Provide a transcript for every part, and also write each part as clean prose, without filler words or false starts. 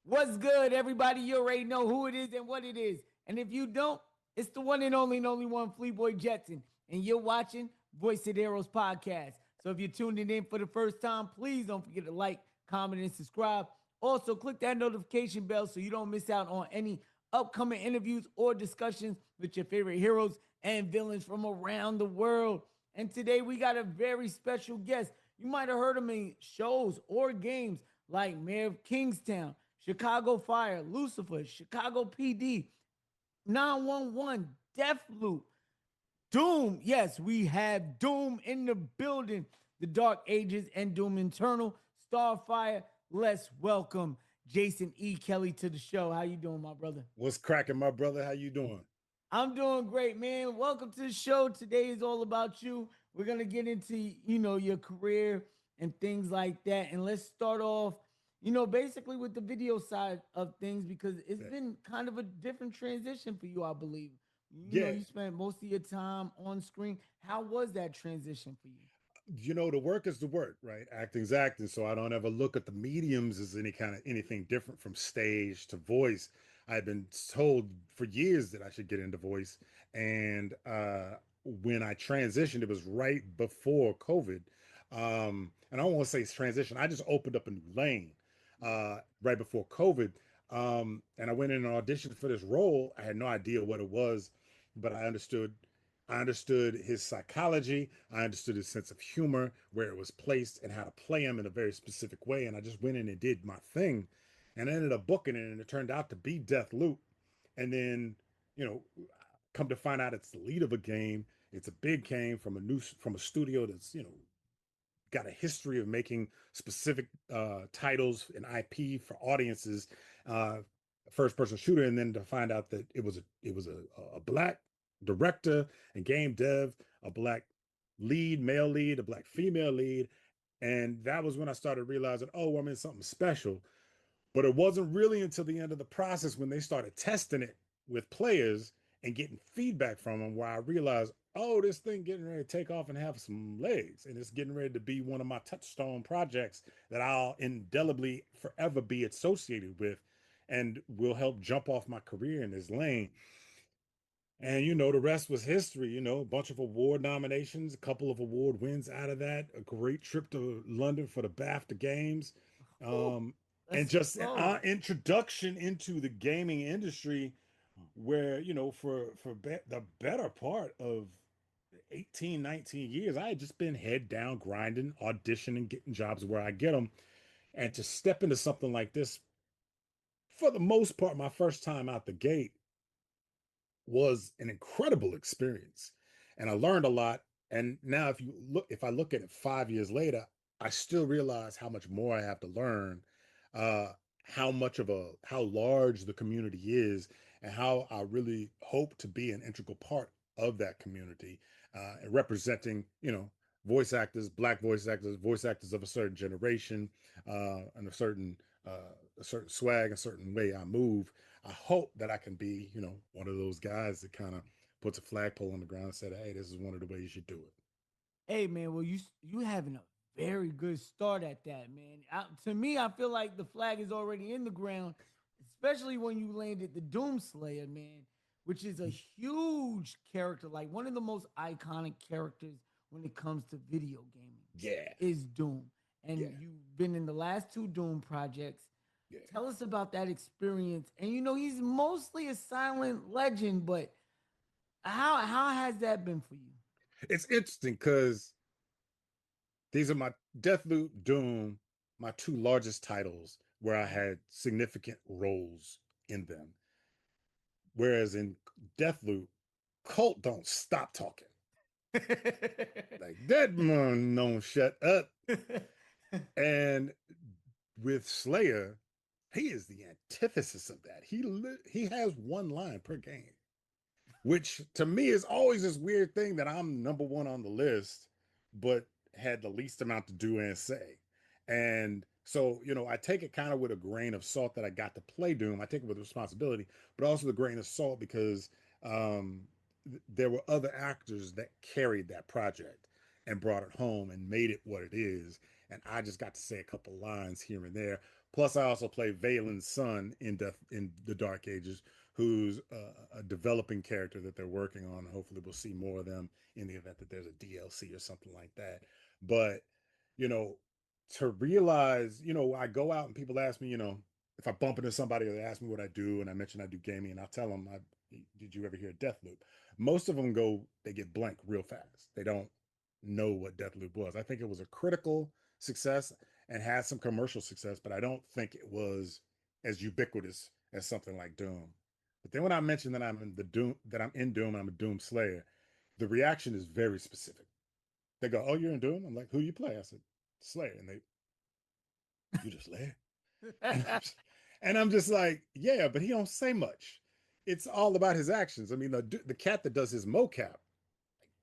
What's good, everybody? You already know who it is and what it is. And if you don't, it's the one and only one, Fleeboy Jetson. And you're watching Voice of the Heroes podcast. So if you're tuning in for the first time, please don't forget to like, comment, and subscribe. Also, click that notification bell so you don't miss out on any upcoming interviews or discussions with your favorite heroes and villains from around the world. And today we got a very special guest. You might have heard him in shows or games like Mayor of Kingstown, Chicago Fire, Lucifer, Chicago PD, 911, Deathloop, Doom. Yes, we have Doom in the building. The Dark Ages and Doom Eternal, Starfire. Let's welcome Jason E. Kelley to the show. How you doing, my brother? What's cracking, my brother? How you doing? I'm doing great, man. Welcome to the show. Today is all about you. We're gonna get into your career and things like that. And let's start off, basically with the video side of things because it's Yeah. been kind of a different transition for you, I believe. Yeah. You spent most of your time on screen. How was that transition for you? The work is the work, right? Acting's acting. So I don't ever look at the mediums as anything different from stage to voice. I've been told for years that I should get into voice. And when I transitioned, it was right before COVID. And I don't want to say it's transition. I just opened up a new lane right before COVID. And I went in and auditioned for this role. I had no idea what it was, but I understood his psychology. I understood his sense of humor, where it was placed, and how to play him in a very specific way. And I just went in and did my thing, and I ended up booking it, and it turned out to be Deathloop. And then, you know, come to find out it's the lead of a game. It's a big game from a studio that's got a history of making specific titles and IP for audiences, uh, first person shooter, and then to find out that it was a black director and game dev, a black male lead, a black female lead, and that was when I started realizing, oh, I'm in something special. But it wasn't really until the end of the process when they started testing it with players and getting feedback from them where I realized, oh, this thing getting ready to take off and have some legs. And it's getting ready to be one of my touchstone projects that I'll indelibly forever be associated with and will help jump off my career in this lane. And the rest was history. A bunch of award nominations, a couple of award wins out of that, a great trip to London for the BAFTA Games, Whew, um, and let's just an go. introduction into the gaming industry, where the better part of 18, 19 years, I had just been head down, grinding, auditioning, getting jobs where I get them, and to step into something like this, for the most part, my first time out the gate was an incredible experience, and I learned a lot. And now if I look at it 5 years later, I still realize how much more I have to learn, uh how large the community is, and how I really hope to be an integral part of that community, and representing voice actors of a certain generation, and a certain swag, a certain way I move. I hope that I can be, one of those guys that kind of puts a flagpole on the ground and said, "Hey, this is one of the ways you do it." Hey man, well you having a very good start at that, man. To me, I feel like the flag is already in the ground, especially when you landed the Doomslayer, man, which is a huge character, like one of the most iconic characters when it comes to video gaming Yeah, is Doom. And yeah, you've been in the last two Doom projects. yeah. Tell us about that experience. And he's mostly a silent legend, but how has that been for you? It's interesting because these are my Deathloop, Doom, my two largest titles where I had significant roles in them. Whereas in Deathloop, Colt don't stop talking. Like that man don't shut up. And with Slayer, he is the antithesis of that. He has one line per game, which to me is always this weird thing that I'm number one on the list, but had the least amount to do and say. And so, I take it kind of with a grain of salt that I got to play Doom. I take it with responsibility, but also the grain of salt because um, there were other actors that carried that project and brought it home and made it what it is. and I just got to say a couple lines here and there. Plus, I also play Valen's son in the Dark Ages, who's a developing character that they're working on. Hopefully, we'll see more of them in the event that there's a DLC or something like that. But you know, to realize, I go out and people ask me, if I bump into somebody or they ask me what I do, and I mention I do gaming, and I tell them, did you ever hear Deathloop? Most of them they get blank real fast. They don't know what Deathloop was. I think it was a critical success and had some commercial success, but I don't think it was as ubiquitous as something like Doom. But then when I mention that I'm in Doom, and I'm a Doom Slayer, the reaction is very specific. They go, "Oh, you're in Doom?" I'm like, "Who do you play?" I said, "Slayer," and "You just Slayer?" And I'm just like, "Yeah, but he don't say much. It's all about his actions." I mean, the cat that does his mocap,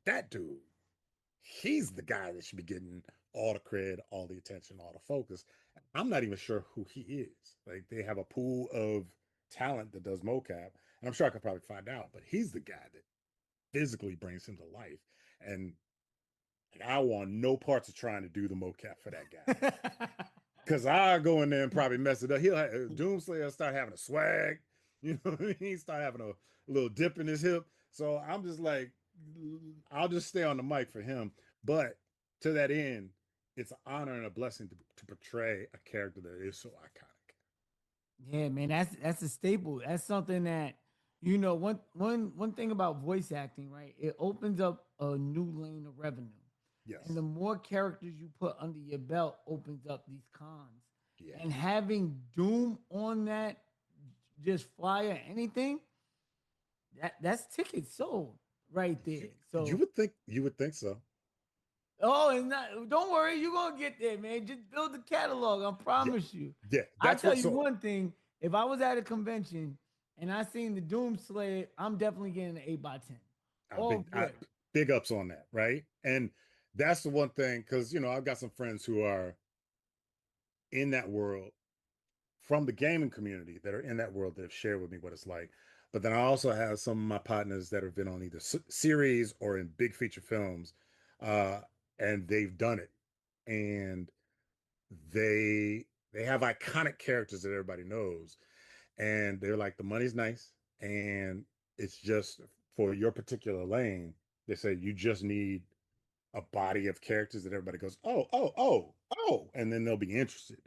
that dude, he's the guy that should be getting all the cred, all the attention, all the focus. I'm not even sure who he is. Like, they have a pool of talent that does mocap, and I'm sure I could probably find out, but he's the guy that physically brings him to life. And like, I want no parts of trying to do the mocap for that guy. Cause I go in there and probably mess it up. Doomslayer start having a swag, he start having a little dip in his hip. So I'm just like, I'll just stay on the mic for him. But to that end, it's an honor and a blessing to portray a character that is so iconic. Yeah, man, that's a staple. That's something that one thing about voice acting, right? It opens up a new lane of revenue. And Yes. the more characters you put under your belt opens up these cons. Yeah. And having Doom on that just flyer anything, that's tickets sold right You there. you So would think you would think so. oh, and not, don't worry, you're gonna get there, man. Just build the catalog. I Yeah. promise you. Yeah. I That's tell what you so one thing: if I was at a convention and I seen the Doom Slayer, I'm definitely getting an 8x10. I All big I good. big ups on that, right? And that's the one thing, because I've got some friends who are in that world from the gaming community that are in that world that have shared with me what it's like. But then I also have some of my partners that have been on either series or in big feature films, uh, and they've done it, and they have iconic characters that everybody knows, and they're like, the money's nice, and it's just for your particular lane. They say you just need a body of characters that everybody goes, oh, oh, oh, oh, and then they'll be interested.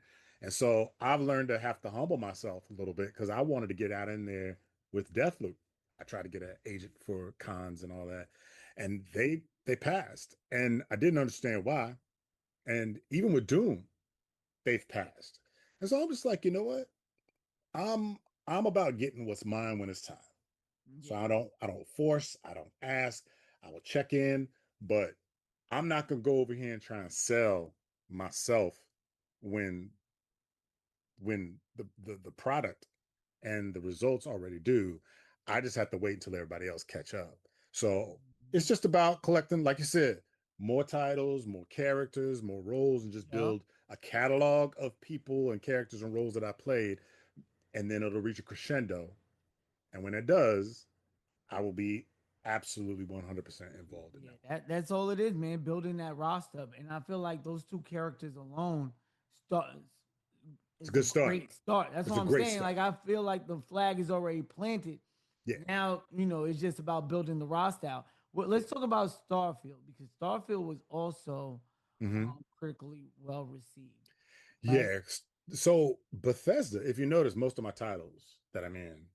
And so I've learned to have to humble myself a little bit, because I wanted to get out in there with Deathloop. I tried to get an agent for cons and all that, and they passed, and I didn't understand why. And even with Doom, they've passed. And so I'm just like, you know what? I'm I'm about getting what's mine when it's time. So Yeah. I don't force, I don't ask. I will check in, but I'm not gonna go over here and try and sell myself when the product and the results already do. I just have to wait until everybody else catch up. So it's just about collecting, like you said, more titles, more characters, more roles, and just Yup. build a catalog of people and characters and roles that I played, and then it'll reach a crescendo. And when it does, I will be absolutely 100% involved in Yeah, that. that's all it is, man. Building that roster up, and I feel like those two characters alone start It's a is a good start. great start. That's It's what a I'm great saying. start. Like I feel like the flag is already planted. Yeah, Now it's just about building the roster out. Well, yeah. let's talk about Starfield because Starfield was also Hmm. critically well received, right? Yeah. So Bethesda, if you notice, most of my titles that I'm in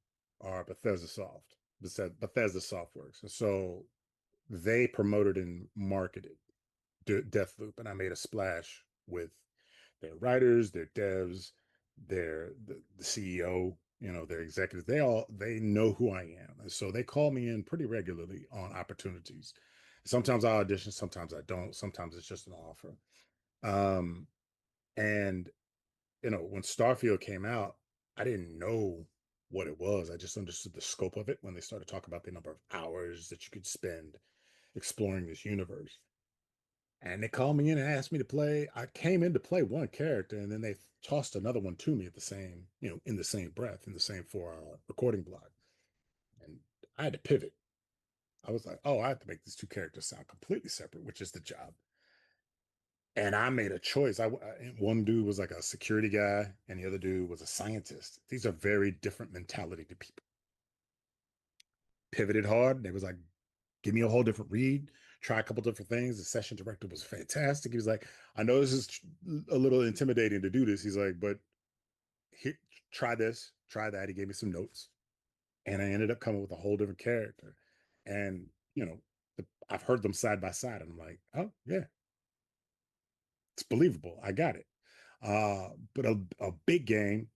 are Bethesda Soft, Bethesda Softworks. And so they promoted and marketed Deathloop, and I made a splash with their writers, their devs, the CEO, their executives. They know who I am, and so they call me in pretty regularly on opportunities. Sometimes I audition, sometimes I don't. Sometimes it's just an offer. Um, and when Starfield came out, I didn't know what it was. I just understood the scope of it when they started talking about the number of hours that you could spend exploring this universe. And they called me in and asked me to play. I came in to play one character, and then they tossed another one to me at the same, in the same breath, in the same 4 hour recording block. And I had to pivot. I was like, oh, I have to make these two characters sound completely separate, which is the job. And I made a choice. One dude was like a security guy, and the other dude was a scientist. These are very different mentality to people. Pivoted hard. They was like, give me a whole different read, try a couple different things. The session director was fantastic. He was like, I know this is a little intimidating to do this. He's like, but here, try this, try that. He gave me some notes, and I ended up coming with a whole different character. And I've heard them side by side, and I'm like, oh yeah, it's believable. I got it. But a big game,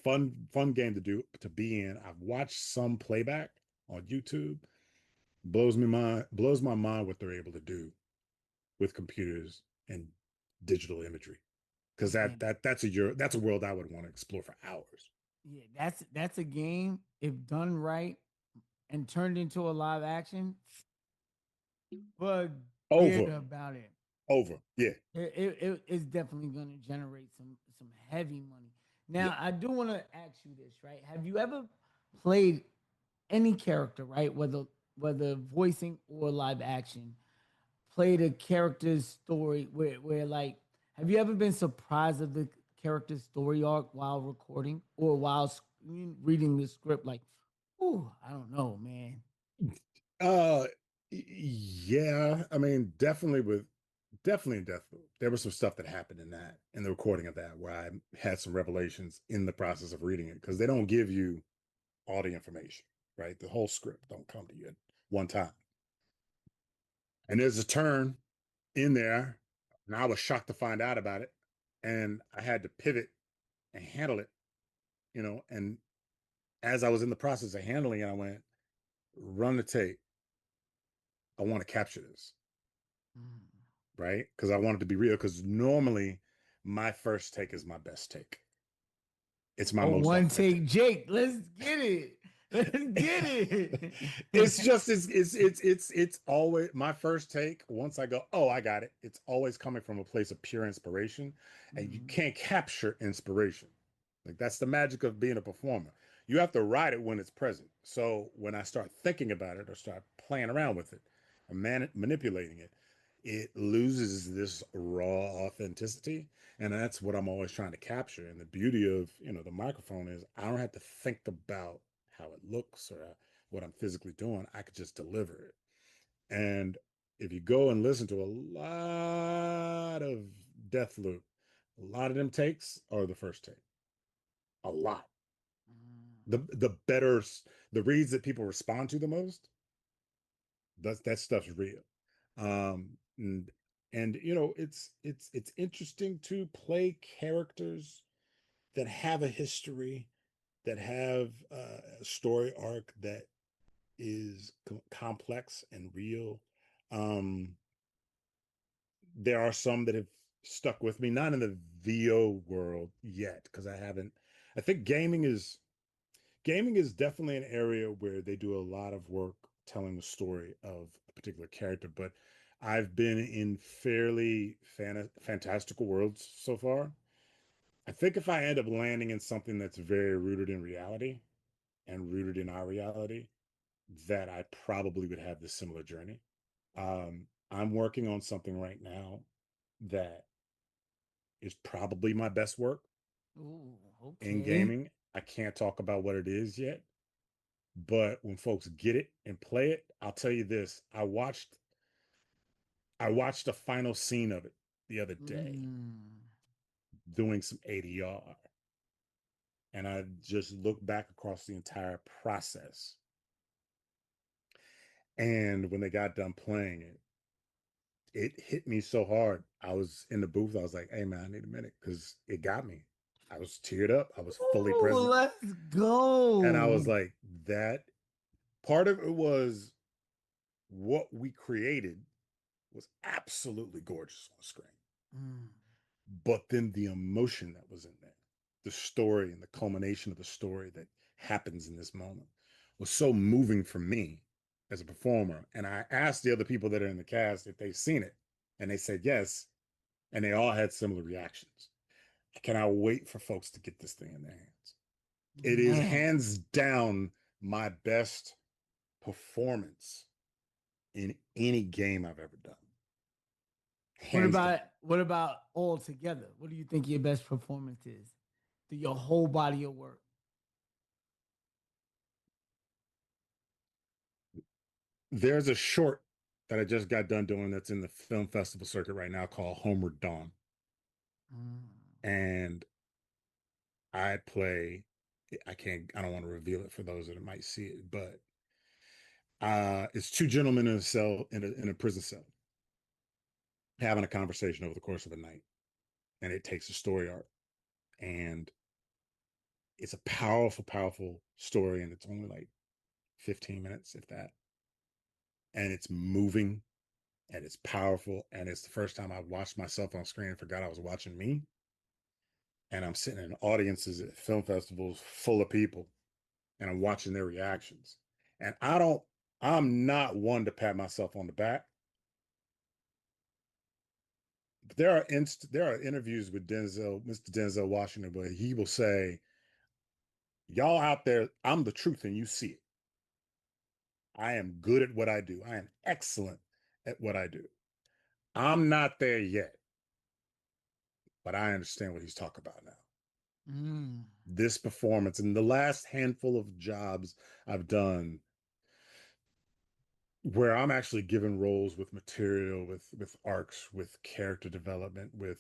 fun game to be in. I've watched some playback on YouTube. Blows my mind what they're able to do with computers and digital imagery. Because Man, that's a world I would want to explore for hours. yeah, that's a game if done right and turned into a live action. Forget Over, about it. yeah. It's definitely going to generate some heavy money. Yeah. Now, I do want to ask you this, right? Have you ever played any character, right? Whether voicing or live action, played a character's story where like, have you ever been surprised of the character's story arc while recording or while reading the script? Like, ooh, I don't know, man. Uh, yeah. I mean, definitely in Deathloop. There was some stuff that happened in the recording of that, where I had some revelations in the process of reading it, because they don't give you all the information, right? The whole script don't come to you at one time. And there's a turn in there, and I was shocked to find out about it. And I had to pivot and handle it, and as I was in the process of handling it, I went, run the tape. I want to capture this, Mm. right? Because I wanted to be real. Because normally my first take is my best take. It's my Oh, most one authentic. take Jake. Let's get it. Let's get it. It's just it's always my first take. Once I go, oh, I got it. It's always coming from a place of pure inspiration, and you Mhm. can't capture inspiration. Like, that's the magic of being a performer. You have to ride it when it's present. So when I start thinking about it or start playing around with it or manipulating it, it loses this raw authenticity, and that's what I'm always trying to capture. And the beauty of the microphone is I don't have to think about how it looks or what I'm physically doing. I could just deliver it. And if you go and listen to a lot of Deathloop, a lot of them takes are the first take. A lot. Mm. The better, the reads that people respond to the most, that stuff's real. And it's interesting to play characters that have a history, that have a story arc that is complex and real. Um, there are some that have stuck with me, not in the VO world yet, because I haven't. I think gaming is definitely an area where they do a lot of work telling the story of a particular character. But I've been in fairly fantastical worlds so far. I think if I end up landing in something that's very rooted in reality and rooted in our reality, that I probably would have this similar journey. I'm working on something right now that is probably my best work Ooh, in okay. gaming. I can't talk about what it is yet, but when folks get it and play it, I'll tell you this. I watched the final scene of it the other day Mm. doing some ADR, and I just looked back across the entire process. And when they got done playing it, it hit me so hard. I was in the booth. I was like, hey man, I need a minute, because it got me. I was teared up. I was fully Ooh, present. let's And I was go. like, that part of it was what we created was absolutely gorgeous on the screen. Mm. But then the emotion that was in there, the story and the culmination of the story that happens in this moment was so moving for me as a performer. And I asked the other people that are in the cast if they've seen it, and they said yes, and they all had similar reactions. I cannot wait for folks to get this thing in their hands. It is Man. hands down my best performance in any game I've ever done. hands down. What about all together? What do you think your best performance is through your whole body of work? There's a short that I just got done doing that's in the film festival circuit right now called Homeward Dawn. Mm. And I play, I don't want to reveal it for those that might see it, but it's two gentlemen in a cell, in a prison cell, having a conversation over the course of a night. And it takes a story arc. And it's a powerful, powerful story. And it's only like 15 minutes, if that. And it's moving and it's powerful. And it's the first time I watched myself on screen and forgot I was watching me. And I'm sitting in audiences at film festivals full of people and I'm watching their reactions. And I'm not one to pat myself on the back. But there are interviews with Mr. Denzel Washington, where he will say, y'all out there, I'm the truth and you see it. I am good at what I do. I am excellent at what I do. I'm not there yet, but I understand what he's talking about now. Mm. This performance and the last handful of jobs I've done where I'm actually given roles with material, with arcs, with character development, with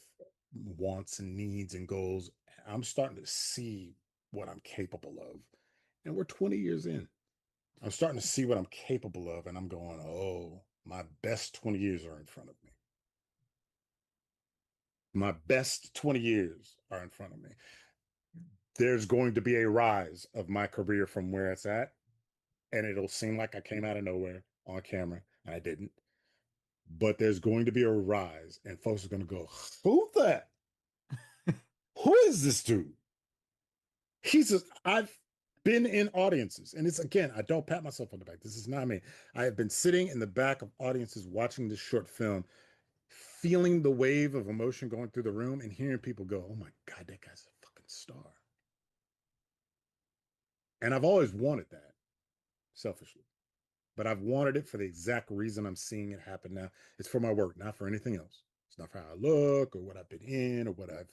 wants and needs and goals. I'm starting to see what I'm capable of. And we're 20 years in. I'm starting to see what I'm capable of, and I'm going, oh, my best 20 years are in front of me. My best 20 years are in front of me. There's going to be a rise of my career from where it's at, and it'll seem like I came out of nowhere on camera, and I didn't. But there's going to be a rise, and folks are going to go, who that? Who is this dude? I've been in audiences, and it's again, I don't pat myself on the back. This is not me. I have been sitting in the back of audiences watching this short film, feeling the wave of emotion going through the room and hearing people go, oh my God, that guy's a fucking star. And I've always wanted that, selfishly. But I've wanted it for the exact reason I'm seeing it happen now. It's for my work, not for anything else. It's not for how I look or what I've been in or what I've,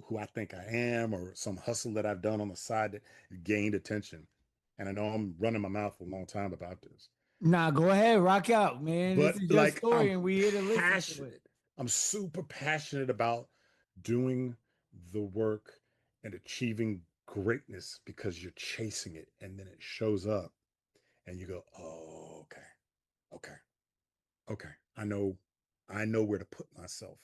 who I think I am or some hustle that I've done on the side that gained attention. And I know I'm running my mouth a long time about this. Nah, go ahead, rock out, man. This But is your like story, I'm and we here to listen to it. passionate. I'm super passionate about doing the work and achieving greatness because you're chasing it and then it shows up and you go, oh, okay, okay, okay. I know where to put myself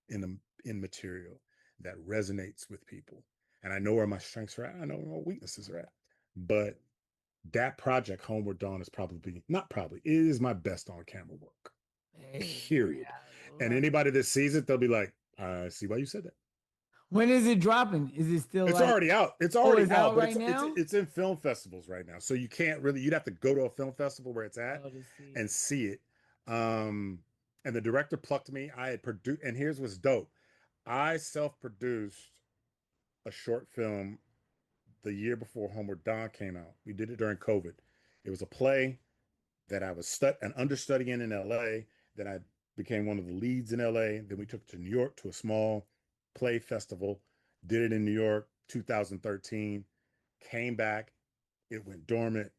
in material that resonates with people. And I know where my strengths are at. I know where my weaknesses are at. But that project, Homeward Dawn, is probably not probably, it is my best on camera work. Hey, Period. I And love it. anybody that sees it, they'll be like, I see why you said that. When is it dropping? Is it still It's like, already out. It's oh, already it's out, out but right it's now? it's in film festivals right now. So you can't really you'd have to go to a film festival where it's at Oh, to see and it. see it. Um and the director plucked me. I had produced, and here's what's dope. I self-produced a short film the year before Homeward Dawn came out. We did it during COVID. It was a play that I was an understudy in LA. Then I became one of the leads in LA. Then we took it to New York to a small play festival. Did it in New York, 2013. Came back. It went dormant.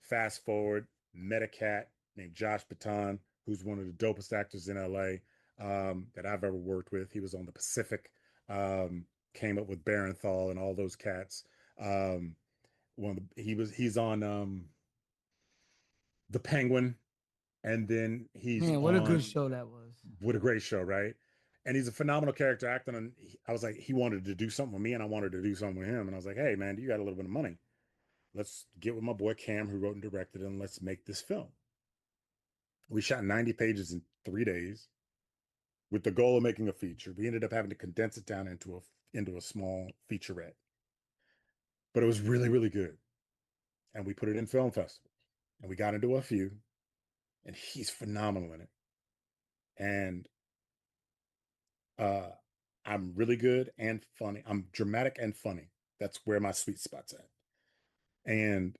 Fast forward, met a cat named Josh Baton, who's one of the dopest actors in LA that I've ever worked with. He was on The Pacific. Came up with Barenthal and all those cats. Um, he's on The Penguin, and then he's Man, what a good on show that was. what a great show, right? And he's a phenomenal character actor. And I was like, he wanted to do something with me, and I wanted to do something with him. And I was like, hey, man, you got a little bit of money? Let's get with my boy Cam, who wrote and directed, and let's make this film. We shot 90 pages in 3 days with the goal of making a feature. We ended up having to condense it down into a small featurette, but it was really, really good. And we put it in film festivals, and we got into a few, and he's phenomenal in it. And uh, I'm really good and funny. I'm dramatic and funny. That's where my sweet spot's at. And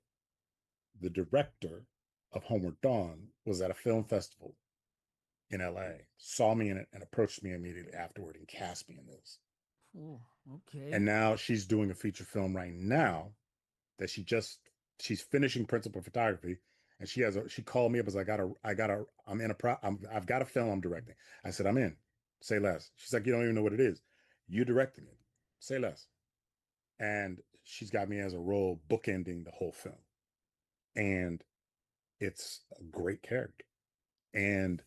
the director of Homeward Dawn was at a film festival in LA, saw me in it, and approached me immediately afterward and cast me in this. Oh, okay. And now she's doing a feature film right now that she's finishing principal photography, and she called me up as I've got a film I'm directing. I said, I'm in. Say less. She's like, you don't even know what it is. You directing it. Say less. And she's got me as a role bookending the whole film. And it's a great character. And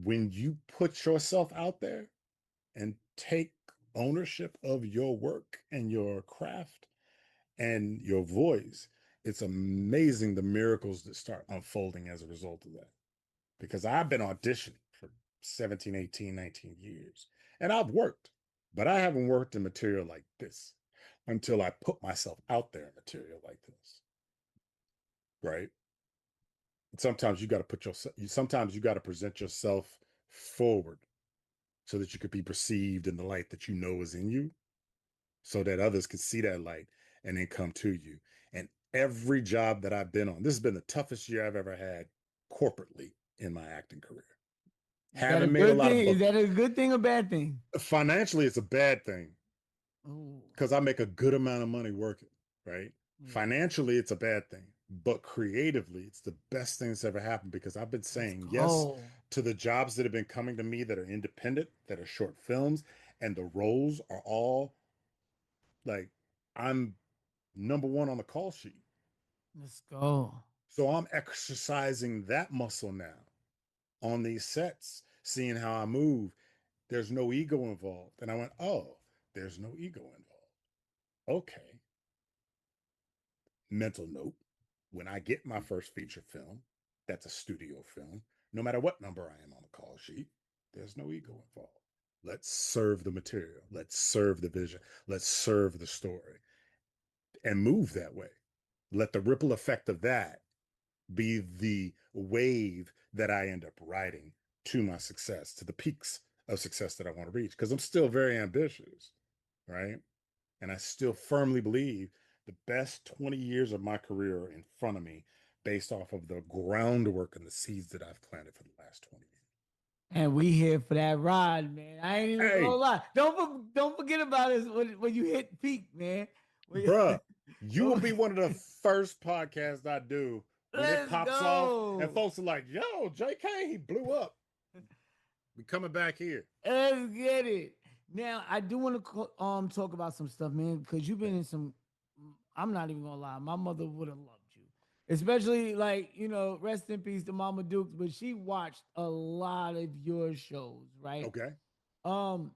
when you put yourself out there and take ownership of your work and your craft and your voice, it's amazing the miracles that start unfolding as a result of that. Because I've been auditioning for 17, 18, 19 years, and I've worked, but I haven't worked in material like this until I put myself out there in material like this. Right? Sometimes you got to sometimes you got to present yourself forward so that you could be perceived in the light that you know is in you, so that others can see that light and then come to you. And every job that I've been on, this has been the toughest year I've ever had corporately in my acting career. Is that a Haven't made a good lot thing? of Is book. that a good thing or bad thing? Financially, it's a bad thing Oh, because I make a good amount of money working, right? yeah. Financially, it's a bad thing, but creatively, it's the best thing that's ever happened because I've been Let's saying yes go. to the jobs that have been coming to me that are independent, that are short films, and the roles are all like I'm number one on the call sheet. Let's go. So I'm exercising that muscle now on these sets, seeing how I move. There's no ego involved. And I went, oh, there's no ego involved. Okay. Mental note, when I get my first feature film, that's a studio film, no matter what number I am on the call sheet, there's no ego involved. Let's serve the material. Let's serve the vision. Let's serve the story and move that way. Let the ripple effect of that be the wave that I end up riding to my success, to the peaks of success that I want to reach. Because I'm still very ambitious, right? And I still firmly believe the best 20 years of my career are in front of me based off of the groundwork and the seeds that I've planted for the last 20 years. And we here for that ride, man. I ain't even gonna Hey, lie. Don't forget about us when you hit peak, man. bruh, you will Don't- be one of the first podcasts I do when it Let's pops off and go. folks are like, yo, JK, he blew up. We coming back here. Let's get it. Now, I do want to talk about some stuff, man, because you've been in some. I'm not even gonna lie. My mother would have loved you, especially like rest in peace to Mama Dukes, but she watched a lot of your shows, right? Okay. Um,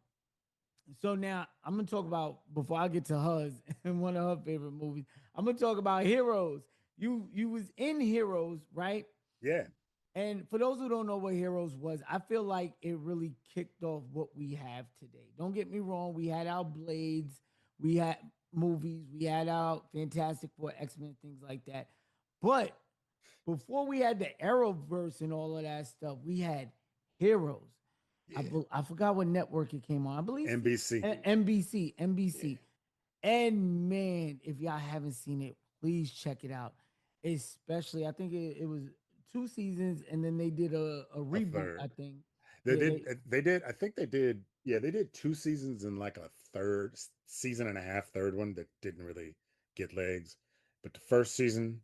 so now I'm gonna talk about before I get to hers and one of her favorite movies. I'm gonna talk about Heroes. You was in Heroes, right? Yeah. And for those who don't know what Heroes was, I feel like it really kicked off what we have today. Don't get me wrong, we had our Blades, we had movies, we had our Fantastic Four, X-Men, things like that. But before we had the Arrowverse and all of that stuff, we had Heroes. Yeah. I forgot what network it came on. I believe NBC. NBC. Yeah. NBC. And man, if y'all haven't seen it, please check it out. Especially, I think it was 2 seasons, and then they did a A reboot. I third. think. They Yeah, did. They did. I think they did. Yeah, they did 2 seasons and like a third season and a half, third one that didn't really get legs. But the first season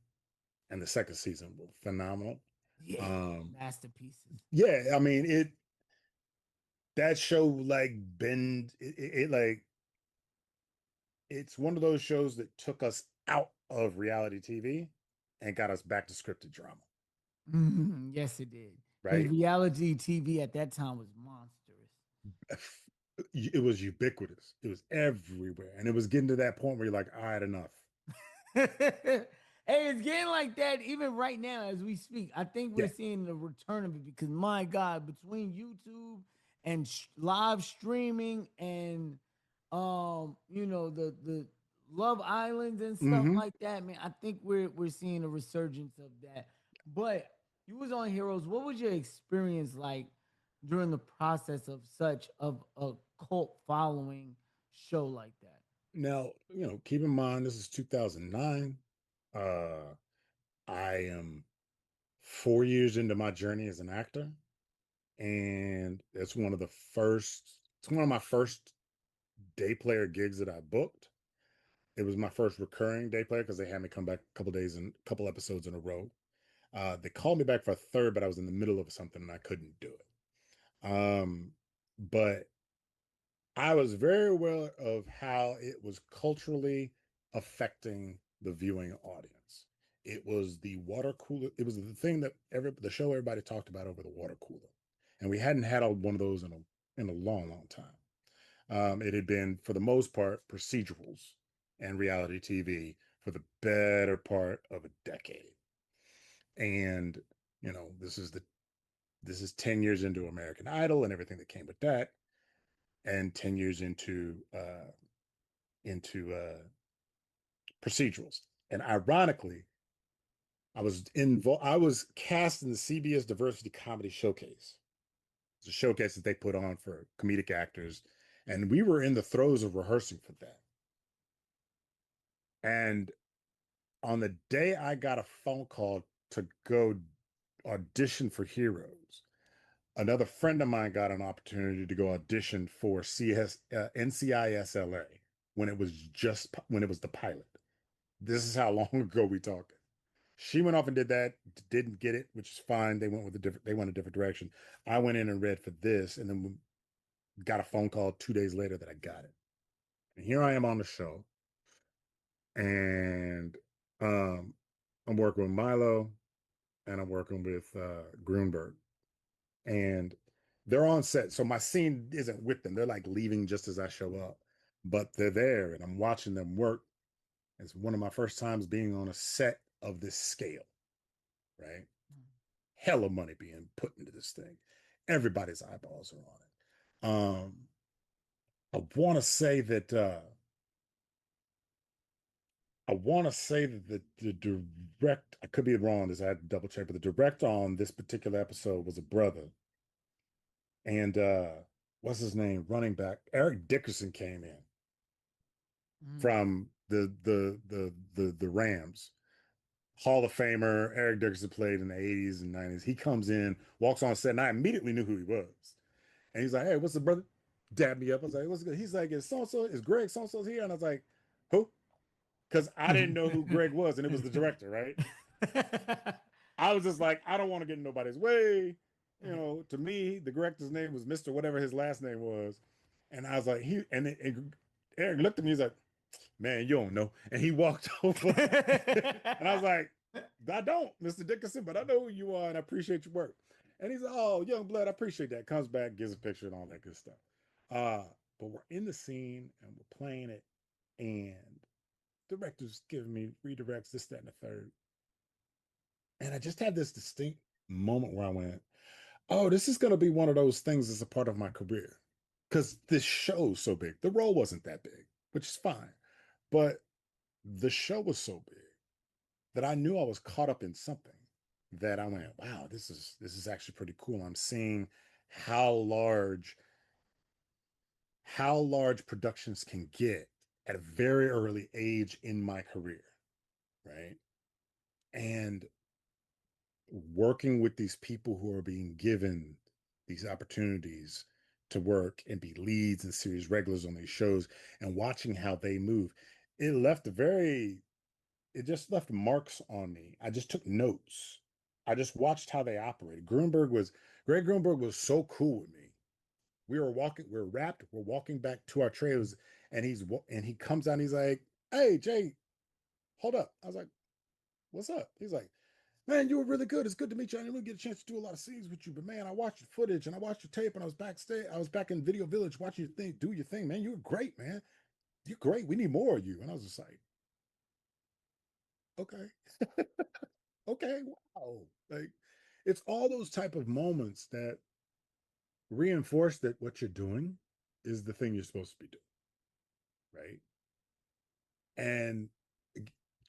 and the second season were phenomenal. yeah, Um, masterpieces. yeah, I mean it. That show like like it's one of those shows that took us out of reality TV and got us back to scripted drama. Yes, it did. Because Right? reality TV at that time was monstrous. It was ubiquitous. It was everywhere, and it was getting to that point where you're like, all right, enough. Hey, it's getting like that even right now as we speak. I think we're Yeah. seeing the return of it because my God, between YouTube and live streaming and the Love Islands and stuff Mm-hmm. like that, man, I think we're seeing a resurgence of that. But you was on Heroes. What was your experience like during the process of such of a cult following show like that? Now, keep in mind this is 2009. I am 4 years into my journey as an actor, and it's one of the first. It's one of my first day player gigs that I booked. It was my first recurring day player because they had me come back a couple days and a couple episodes in a row. They called me back for a third, but I was in the middle of something and I couldn't do it. But I was very aware of how it was culturally affecting the viewing audience. It was the water cooler. It was the thing that the show everybody talked about over the water cooler, and we hadn't had one of those in a long, long time. It had been, for the most part, procedurals and reality TV for the better part of a decade. And this is 10 years into American Idol and everything that came with that, and 10 years into procedurals. And ironically, I was cast in the CBS Diversity Comedy Showcase. It's a showcase that they put on for comedic actors, and we were in the throes of rehearsing for that. And on the day I got a phone call to go audition for Heroes, another friend of mine got an opportunity to go audition for NCISLA when it was the pilot. This is how long ago we talking. She went off and did that, didn't get it, which is fine. They went a different direction. I went in and read for this, and then got a phone call 2 days later that I got it. And here I am on the show, and I'm working with Milo, and I'm working with Grunberg, and they're on set. So my scene isn't with them. They're like leaving just as I show up, but they're there, and I'm watching them work. It's one of my first times being on a set of this scale, right? Hella money being put into this thing. Everybody's eyeballs are on it. I want to say that the direct, I could be wrong, this I had to double check, but the director on this particular episode was a brother. And what's his name? Running back Eric Dickerson came in from the Rams. Hall of Famer Eric Dickerson played in the 80s and 90s. He comes in, walks on set, and I immediately knew who he was. And he's like, "Hey, what's the brother?" Dabbed me up. I was like, "What's good?" He's like, "Is so-and-so, is Greg so-and-so's here?" And I was like, "Who?" Because I didn't know who Greg was, and it was the director, right? I was just like, I don't want to get in nobody's way. To me, the director's name was Mr. Whatever his last name was. And I was like, Eric looked at me, he's like, "Man, you don't know." And he walked over. And I was like, "I don't, Mr. Dickerson, but I know who you are and I appreciate your work." And he's like, "Oh, young blood, I appreciate that." Comes back, gives a picture and all that good stuff. But we're in the scene and we're playing it, and director's giving me redirects, this, that, and the third. And I just had this distinct moment where I went, "Oh, this is going to be one of those things that's a part of my career." Because this show's so big. The role wasn't that big, which is fine. But the show was so big that I knew I was caught up in something that I went, "Wow, this is actually pretty cool." I'm seeing how large productions can get at a very early age in my career, right? And working with these people who are being given these opportunities to work and be leads and series regulars on these shows, and watching how they move, it just left marks on me. I just took notes. I just watched how they operated. Greg Grunberg was so cool with me. We're wrapped, we're walking back to our trailers, and he comes out and he's like, "Hey, Jay, hold up." I was like, "What's up?" He's like, "Man, you were really good. It's good to meet you. I didn't really get a chance to do a lot of scenes with you, but man, I watched your footage and I watched your tape, and I was backstage. I was back in Video Village watching your thing, do your thing, man. You were great, man. You're great. We need more of you." And I was just like, "Okay, okay, wow." Like, it's all those type of moments that reinforce that what you're doing is the thing you're supposed to be doing, right? And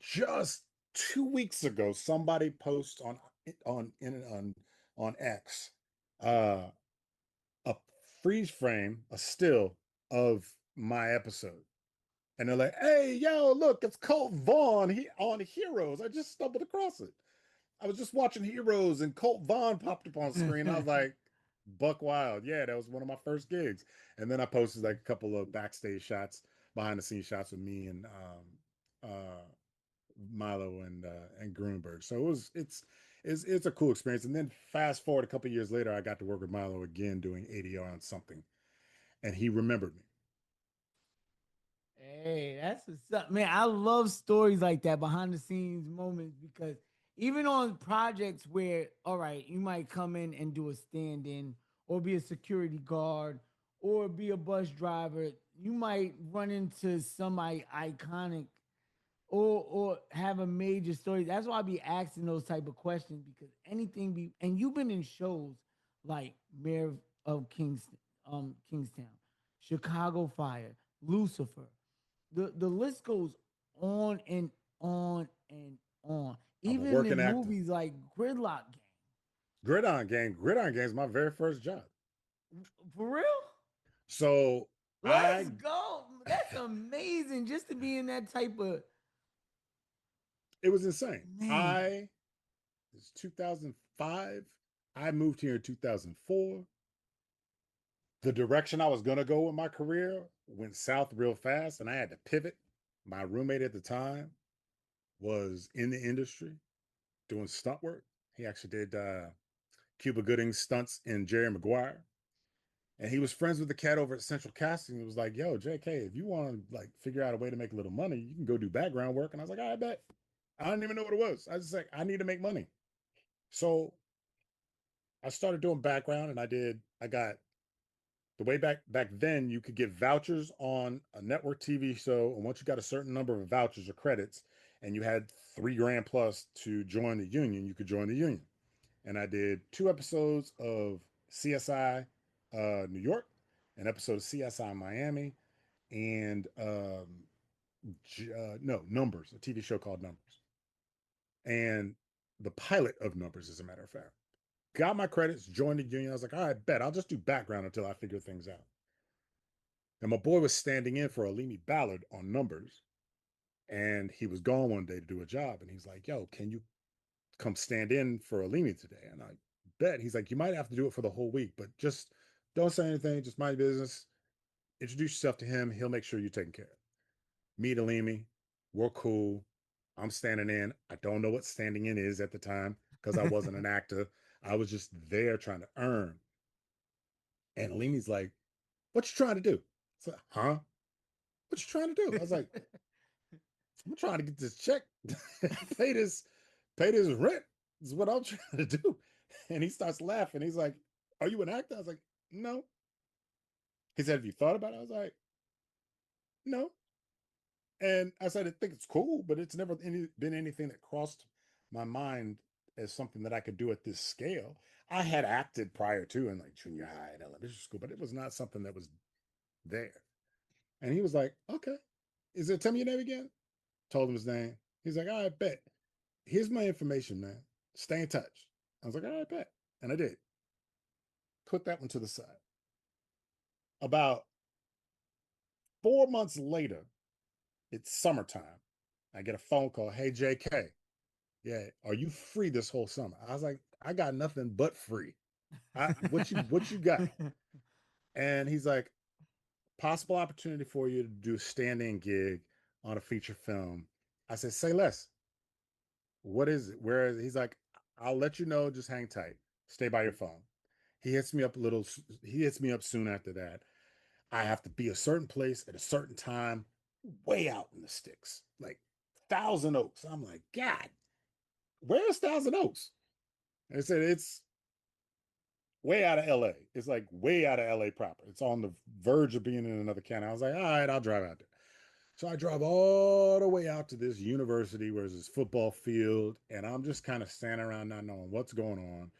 just 2 weeks ago, somebody posts on X uh, a freeze frame, a still of my episode, and they're like, "Hey, yo, look, it's Colt Vaughn on Heroes. I just stumbled across it." I was just watching Heroes and Colt Vaughn popped up on screen. I was like, Buck Wild. Yeah, that was one of my first gigs. And then I posted like a couple of backstage shots, behind the scenes shots with me and Milo and Grunberg. So it's a cool experience. And then fast forward a couple years later, I got to work with Milo again doing ADR on something, and he remembered me. Hey, that's what's up, man. I love stories like that, behind the scenes moments, because even on projects where, all right, you might come in and do a stand in, or be a security guard, or be a bus driver, you might run into somebody iconic, or have a major story. That's why I be asking those type of questions, because anything be, and you've been in shows like Mayor of Kingstown, Chicago Fire, Lucifer. The list goes on and on and on. I'm a Even working in actor. movies like Gridlock Gang. Gridiron Gang is my very first job. For real? So Let's I go. That's amazing, just to be in that type of, it was insane. man. It's 2005. I moved here in 2004. The direction I was going to go with my career went south real fast, and I had to pivot. My roommate at the time was in the industry doing stunt work. He actually did Cuba Gooding's stunts in Jerry Maguire. And he was friends with the cat over at Central Casting. It was like, yo, JK, if you want to like figure out a way to make a little money, you can go do background work. And I was like, I bet. I didn't even know what it was. I was just like, I need to make money. So I started doing background, and I got the way back then you could get vouchers on a network TV show, and once you got a certain number of vouchers or credits, and you had 3 grand plus to join the union, you could join the union. And I did 2 episodes of CSI New York, an episode of CSI Miami, and no, Numbers, a TV show called Numbers, and the pilot of Numbers, as a matter of fact. Got my credits, joined the union. I was like, all right, bet I'll just do background until I figure things out. And my boy was standing in for Alimi Ballard on Numbers, and he was gone one day to do a job. And he's like, yo, can you come stand in for Alimi today? And I bet. He's like, you might have to do it for the whole week, but just don't say anything. Just mind your business. Introduce yourself to him. He'll make sure you're taken care of. Meet Alimi. We're cool. I'm standing in. I don't know what standing in is at the time because I wasn't an actor. I was just there trying to earn. And Alimi's like, what you trying to do? I said, huh? What you trying to do? I was like, I'm trying to get this check, pay this, pay this rent. This is what I'm trying to do. And he starts laughing. He's like, are you an actor? I was like, no. He said, have you thought about it? I was like, no. And I said, I think it's cool, but it's never been anything that crossed my mind as something that I could do at this scale. I had acted prior to in like junior high and elementary school, but it was not something that was there. And he was like, okay. Is it, tell me your name again? Told him his name. He's like, all right, bet. Here's my information, man. Stay in touch. I was like, all right, bet. And I did. Put that one to the side. About 4 months later, it's summertime. I get a phone call. Hey, JK. Yeah, are you free this whole summer? I was like, I got nothing but free. What you got? And he's like, possible opportunity for you to do a stand-in gig on a feature film. I said, say less. What is it? Where is it? He's like, I'll let you know. Just hang tight. Stay by your phone. He hits me up a little. He hits me up soon after that. I have to be a certain place at a certain time, way out in the sticks, like Thousand Oaks. I'm like, God, where's Thousand Oaks? And I said, it's way out of LA. It's like way out of LA proper. It's on the verge of being in another county. I was like, all right, I'll drive out there. So I drive all the way out to this university where there's this football field, and I'm just kind of standing around not knowing what's going on.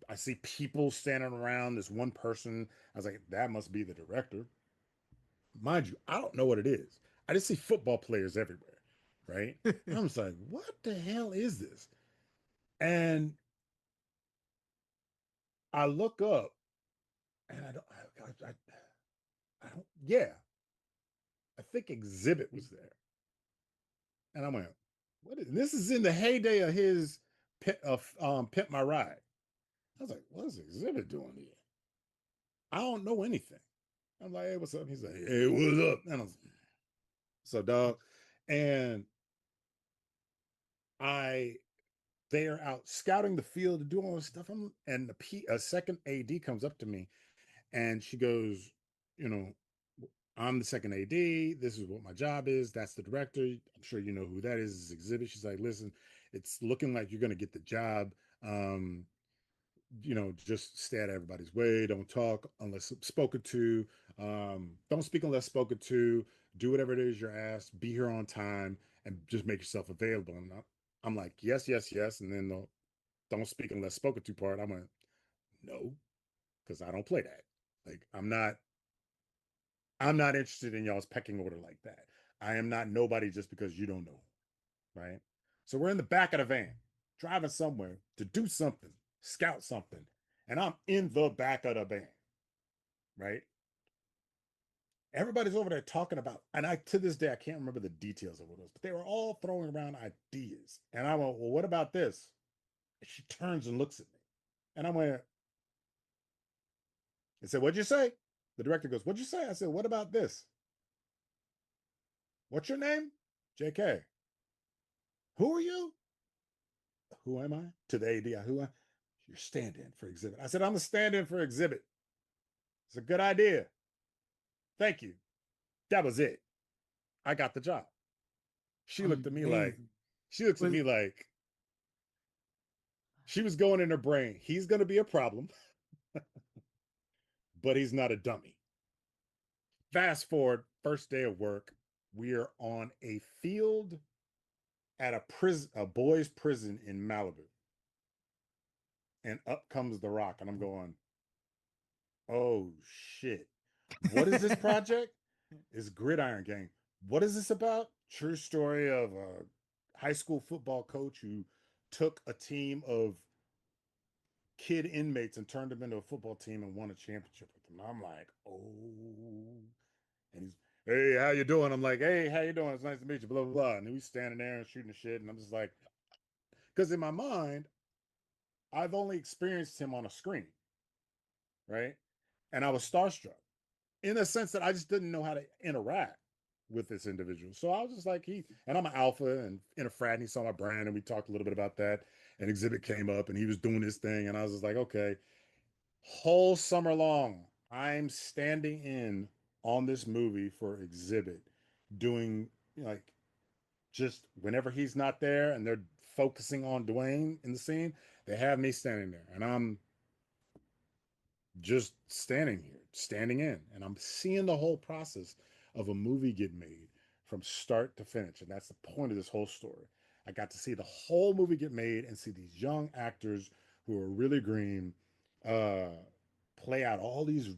I see people standing around this one person. I was like, that must be the director. Mind you, I don't know what it is. I just see football players everywhere, right? I'm just like, what the hell is this? And I look up, and I don't, yeah, I think Xzibit was there. And I went, what is this? Is in the heyday of his Pimp My Ride. I was like, what is Xzibit doing here? I don't know anything. I'm like, hey, what's up? He's like, hey, what's up? And I was like, so dog. And I they are out scouting the field to do all this stuff. And a second AD comes up to me and she goes, you know, I'm the second AD. This is what my job is. That's the director. I'm sure you know who that is. It's Xzibit. She's like, listen, it's looking like you're gonna get the job. Um, just stay out of everybody's way. Don't talk unless spoken to. Don't speak unless spoken to. Do whatever it is you're asked. Be here on time and just make yourself available. And I'm like, yes, yes, yes. And then the don't speak unless spoken to part, I went, no, because I don't play that. Like, I'm not interested in y'all's pecking order like that. I am not nobody just because you don't know, right? So we're in the back of the van, driving somewhere to do something, scout something, and I'm in the back of the van, right? Everybody's over there talking about, and I to this day I can't remember the details of what it was, but they were all throwing around ideas. And I went, well, what about this? And she turns and looks at me, and I went, and said, what'd you say? The director goes, what'd you say? I said, what about this? What's your name? JK. Who are you? Who am I? To the AD, who am I? You're stand-in for Xzibit. I said, I'm a stand-in for Xzibit. It's a good idea. Thank you. That was it. I got the job. She looked at me like, Amazing. she looks at Was me like she was going in her brain. He's going to be a problem, but he's not a dummy. Fast forward, first day of work. We are on a field at a boys' prison in Malibu. And up comes The Rock. And I'm going, oh shit. What is this project? It's Gridiron Gang. What is this about? True story of a high school football coach who took a team of kid inmates and turned them into a football team and won a championship with them. I'm like, oh. And he's, hey, how you doing? I'm like, hey, how you doing? It's nice to meet you, blah, blah, blah. And he's standing there and shooting the shit. And I'm just like, because in my mind, I've only experienced him on a screen, right? And I was starstruck in the sense that I just didn't know how to interact with this individual. So I was just like, and I'm an alpha and in a frat, and he saw my brand, and we talked a little bit about that. And Xzibit came up, and he was doing his thing, and I was just like, okay. Whole summer long, I'm standing in on this movie for Xzibit, doing like just whenever he's not there, and they're focusing on Dwayne in the scene, they have me standing there, and I'm just standing here, standing in, and I'm seeing the whole process of a movie get made from start to finish. And that's the point of this whole story. I got to see the whole movie get made and see these young actors who are really green uh, play out all these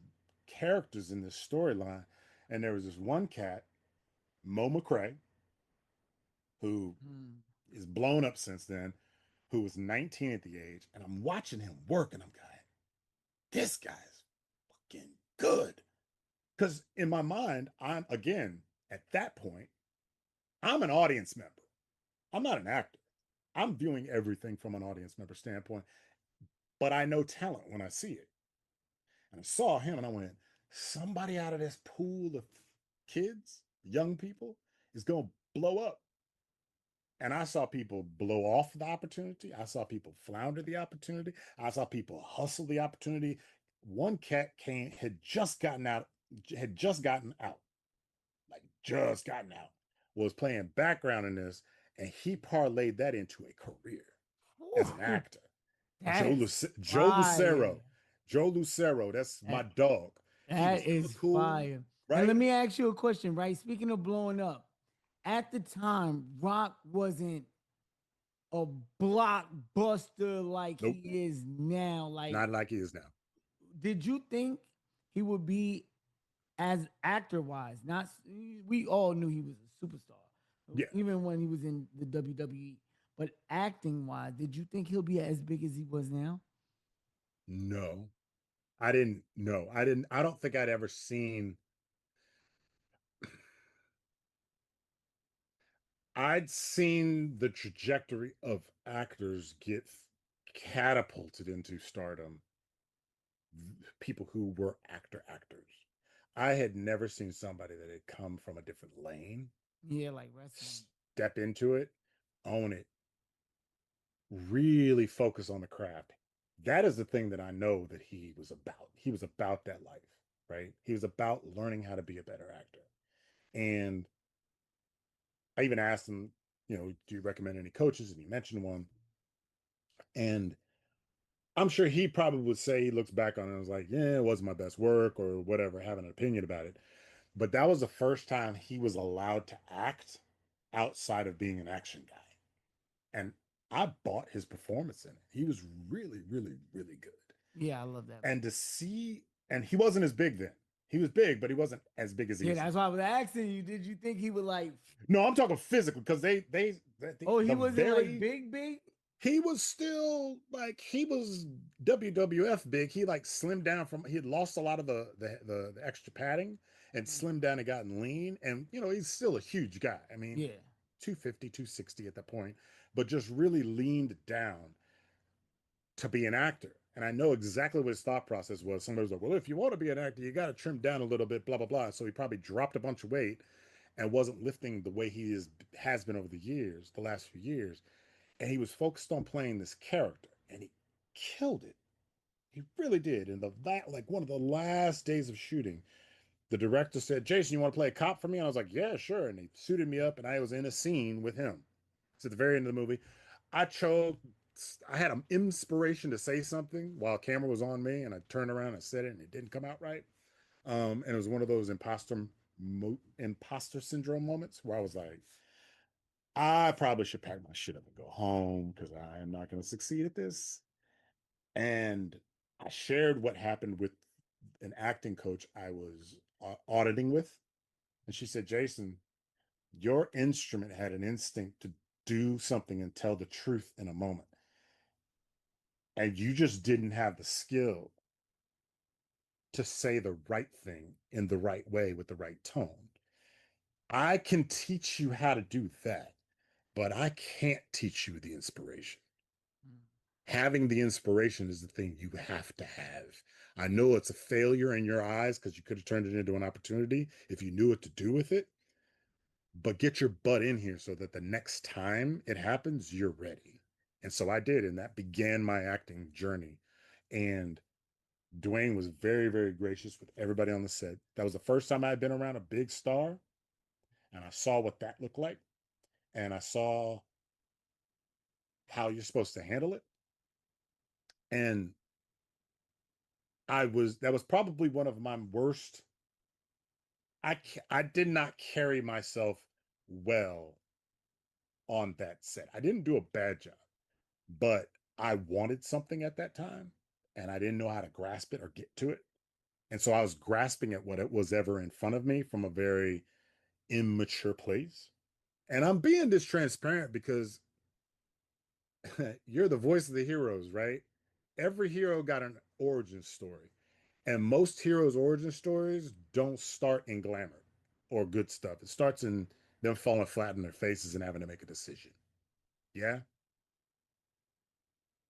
characters in this storyline. And there was this one cat, Mo McCray, who Hmm. is blown up since then, who was 19 at the age. And I'm watching him work and I'm going, this guy's fucking good. Because in my mind, I'm again at that point, I'm an audience member. I'm not an actor. I'm viewing everything from an audience member standpoint, but I know talent when I see it. And I saw him and I went, somebody out of this pool of kids, young people, is going to blow up. And I saw people blow off the opportunity. I saw people flounder the opportunity. I saw people hustle the opportunity. One cat had just gotten out, like just gotten out, was playing background in this, and he parlayed that into a career as an Whew, actor. Joe that's Joe fire. Lucero, Joe Lucero, that's my That, dog. He was that hella is cool, fire. And let right? me ask you a question, right? Speaking of blowing up, at the time, Rock wasn't a blockbuster like Nope, he is now. Like, not like he is now. did you think he would be as actor wise? Not we all knew he was a superstar, Yeah, even when he was in the WWE. But acting wise, did you think he'll be as big as he was now? no, I didn't. No, I didn't. I don't think I'd ever seen. I'd seen the trajectory of actors get catapulted into stardom, people who were actors. I had never seen somebody that had come from a different lane, Yeah, like wrestling. step into it, own it, really focus on the craft. That is the thing that I know that he was about. He was about that life, right? He was about learning how to be a better actor. And I even asked him, do you recommend any coaches? And he mentioned one. And I'm sure he probably would say he looks back on it and was like, yeah, it wasn't my best work or whatever, having an opinion about it. But that was the first time he was allowed to act outside of being an action guy. And I bought his performance in it. He was really, really, really good. Yeah, I love that And movie. to see, and he wasn't as big then. He was big, but he wasn't as big as he Yeah, is now. that's why I was asking you. Did you think he would like? No, I'm talking physically because Oh, he the wasn't like very big, big. he was still like he was WWF big. He like slimmed down from he had lost a lot of the extra padding and slimmed down and gotten lean. And he's still a huge guy. I mean, Yeah. 250, 260 at that point, but just really leaned down to be an actor. And I know exactly what his thought process was. Somebody was like, well, if you want to be an actor, you got to trim down a little bit, blah, blah, blah. So he probably dropped a bunch of weight and wasn't lifting the way has been over the years, the last few years. And he was focused on playing this character and he killed it. He really did. And like one of the last days of shooting, the director said, Jason, you want to play a cop for me? And I was like, yeah, sure. And he suited me up and I was in a scene with him. It's at the very end of the movie. I chose, I had an inspiration to say something while camera was on me, and I turned around and said it, and it didn't come out right. And it was one of those imposter syndrome moments where I was like, I probably should pack my shit up and go home because I am not going to succeed at this. And I shared what happened with an acting coach I was auditing with, and she said, Jason, your instrument had an instinct to do something and tell the truth in a moment. And you just didn't have the skill to say the right thing in the right way with the right tone. I can teach you how to do that, but I can't teach you the inspiration. Mm. Having the inspiration is the thing you have to have. I know it's a failure in your eyes because you could have turned it into an opportunity if you knew what to do with it, but get your butt in here so that the next time it happens, you're ready. And so I did, and that began my acting journey. And Dwayne was very, very gracious with everybody on the set. That was the first time I had been around a big star, and I saw what that looked like, and I saw how you're supposed to handle it. And that was probably one of my worst. I did not carry myself well on that set. I didn't do a bad job, but I wanted something at that time, and I didn't know how to grasp it or get to it. And so I was grasping at what it was ever in front of me from a very immature place. And I'm being this transparent because you're the voice of the heroes, right? Every hero got an origin story. And most heroes' origin stories don't start in glamour or good stuff. It starts in them falling flat on their faces and having to make a decision. Yeah.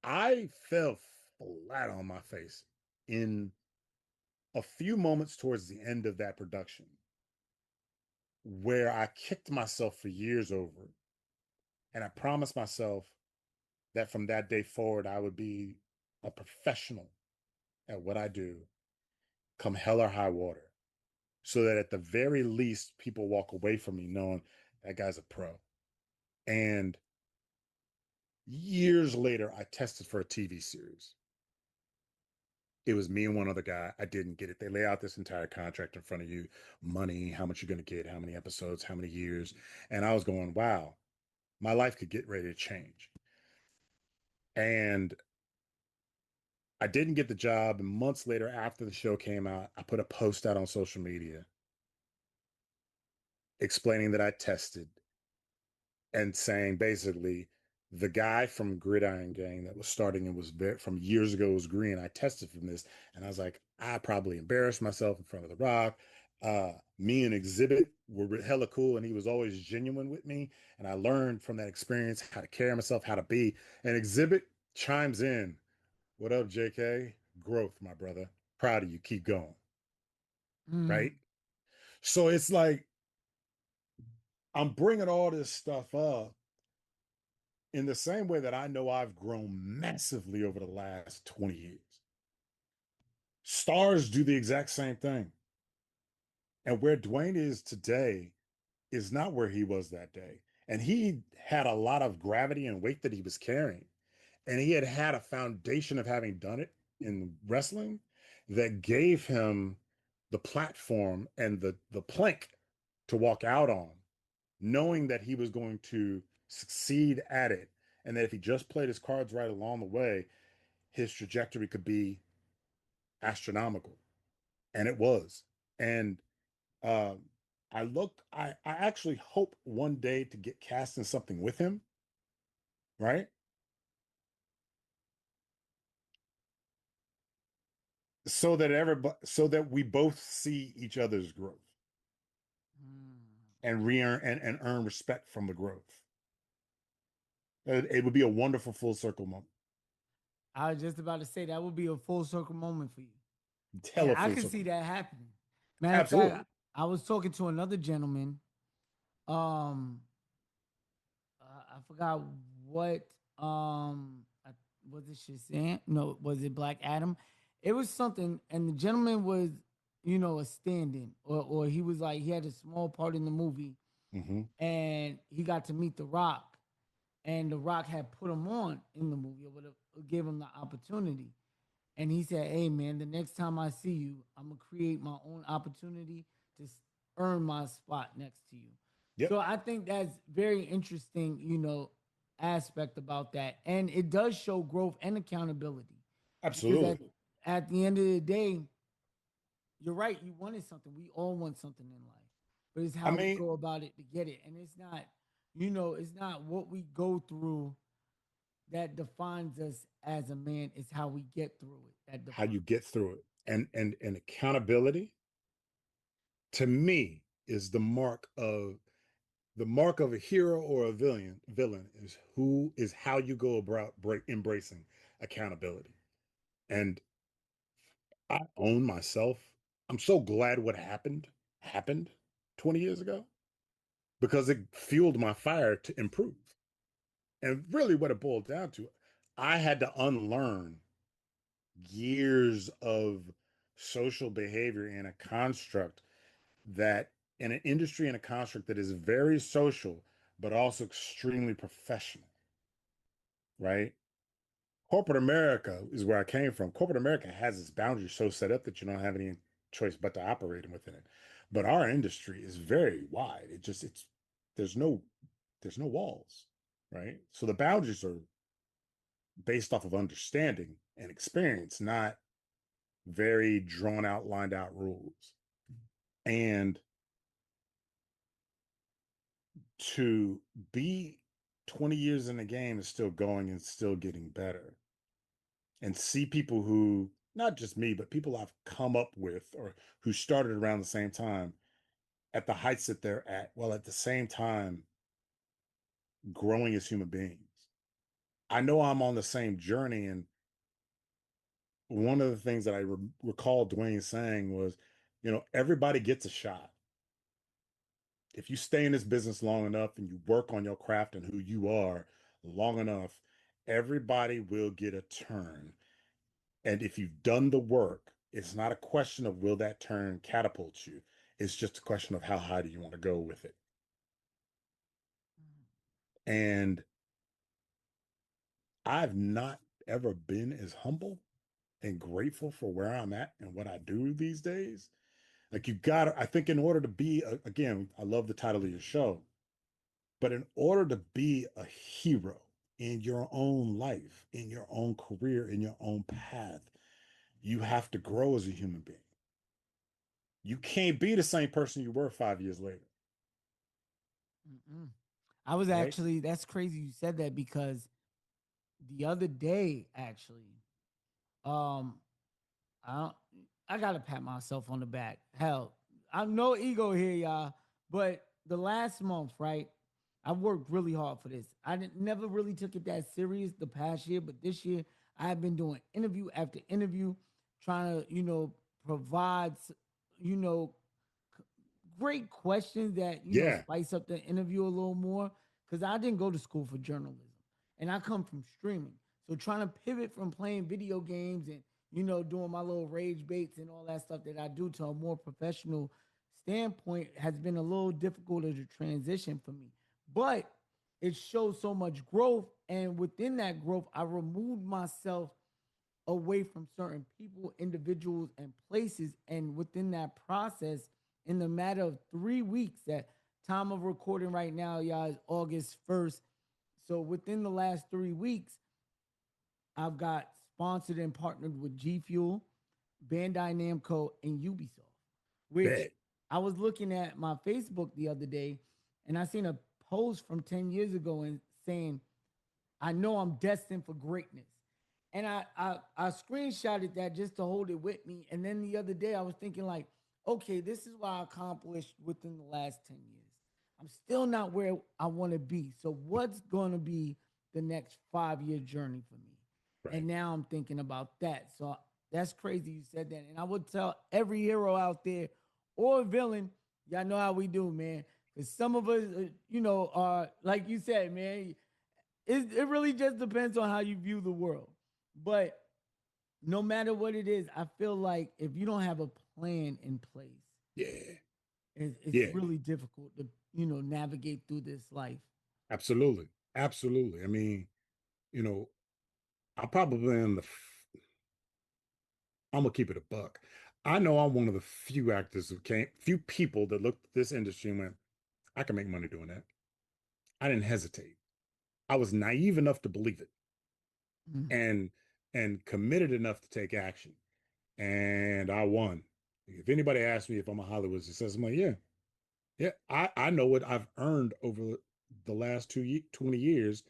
I fell flat on my face in a few moments towards the end of that production where I kicked myself for years over. And I promised myself that from that day forward, I would be a professional at what I do, come hell or high water, so that at the very least, people walk away from me knowing that guy's a pro. And years later, I tested for a TV series. It was me and one other guy. I didn't get it. They lay out this entire contract in front of you, money, how much you're going to get, how many episodes, how many years. And I was going, wow, my life could get ready to change. And I didn't get the job. And months later, after the show came out, I put a post out on social media explaining that I tested and saying basically the guy from Gridiron Gang that was starting and was from years ago was green. I tested from this, and I was like, I probably embarrassed myself in front of The Rock. Me and Exhibit were hella cool, and he was always genuine with me. And I learned from that experience how to carry myself, how to be. And Exhibit chimes in, "What up, JK? Growth, my brother. Proud of you. Keep going." Mm, Right. So it's like I'm bringing all this stuff up in the same way that I know I've grown massively over the last 20 years. Stars do the exact same thing. And where Dwayne is today is not where he was that day. And he had a lot of gravity and weight that he was carrying. And he had a foundation of having done it in wrestling that gave him the platform and the plank to walk out on, knowing that he was going to succeed at it. And that if he just played his cards right along the way, his trajectory could be astronomical. And it was. And um, I actually hope one day to get cast in something with him, right? So that we both see each other's growth mm. and and earn respect from the growth. It would be a wonderful full circle moment. I was just about to say that would be a full circle moment for you. And Hella I full can see circle. that happening. Matter of fact, Absolutely. I was talking to another gentleman. Um, I forgot what was it Shazam? No, was it Black Adam? It was something, and the gentleman was, a stand-in, or he was like he had a small part in the movie, Mm-hmm. and he got to meet The Rock, and The Rock had put him on in the movie, or whatever, gave him the opportunity. And he said, "Hey man, the next time I see you, I'm gonna create my own opportunity to earn my spot next to you." Yep. So I think that's very interesting, aspect about that, and it does show growth and accountability because Absolutely. at the end of the day, you're right. You wanted something. We all want something in life, but it's I how we mean, go about it to get it, and it's not what we go through that defines us as a man. It's how we get through it that how defines. you get through it. And accountability to me is the mark of a hero or a villain is who is how you go about embracing accountability. And I own myself. I'm so glad what happened 20 years ago because it fueled my fire to improve. And really what it boiled down to, I had to unlearn years of social behavior in a construct that in an industry and a construct that is very social but also extremely professional, right? Corporate America is where I came from. Corporate America has its boundaries so set up that you don't have any choice but to operate within it. But our industry is very wide. It's there's no there's no walls, right? So the boundaries are based off of understanding and experience, not very drawn out, lined out rules. And to be 20 years in the game is still going and still getting better and see people who not just me but people I've come up with or who started around the same time at the heights that they're at while at the same time growing as human beings. I know I'm on the same journey, and one of the things that I recall Dwayne saying was, everybody gets a shot. If you stay in this business long enough and you work on your craft and who you are long enough, everybody will get a turn. And if you've done the work, it's not a question of will that turn catapult you. It's just a question of how high do you want to go with it. And I've not ever been as humble and grateful for where I'm at and what I do these days. Like you got to, I think in order to be, again, I love the title of your show, but in order to be a hero in your own life, in your own career, in your own path, you have to grow as a human being. You can't be the same person you were 5 years later, Mm-mm. I was right? actually that's crazy you said that because the other day actually, um, I don't, I gotta pat myself on the back. Hell, I'm no ego here, y'all. But the last month, right? I worked really hard for this. I didn't never really took it that serious the past year, but this year I have been doing interview after interview, trying to, provide, you know, great questions that Yeah. spice up the interview a little more. Because I didn't go to school for journalism, and I come from streaming. So trying to pivot from playing video games and doing my little rage baits and all that stuff that I do to a more professional standpoint has been a little difficult as a transition for me. But it shows so much growth, and within that growth, I removed myself away from certain people, individuals, and places. And within that process, in the matter of 3 weeks, that time of recording right now, y'all, is August 1st. So within the last 3 weeks, I've got sponsored and partnered with G Fuel, Bandai Namco, and Ubisoft, which Bet. I was looking at my Facebook the other day and I seen a post from 10 years ago and saying, I know I'm destined for greatness. And I screenshotted that just to hold it with me. And then the other day I was thinking like, okay, this is what I accomplished within the last 10 years. I'm still not where I want to be. So what's going to be the next 5 year journey for me? Right. And now I'm thinking about that. So that's crazy you said that. And I would tell every hero out there or villain, y'all know how we do, man. Because some of us, are like you said, man, it really just depends on how you view the world. But no matter what it is, I feel like if you don't have a plan in place, Yeah. it's Yeah. really difficult to navigate through this life. Absolutely. Absolutely. I mean, you know, I probably am I'm gonna keep it a buck. I know I'm one of the few actors few people that looked at this industry and went, I can make money doing that. I didn't hesitate. I was naive enough to believe it Mm. and committed enough to take action. And I won. If anybody asks me if I'm a Hollywood success, I'm like, yeah, yeah. I know what I've earned over the last 20 years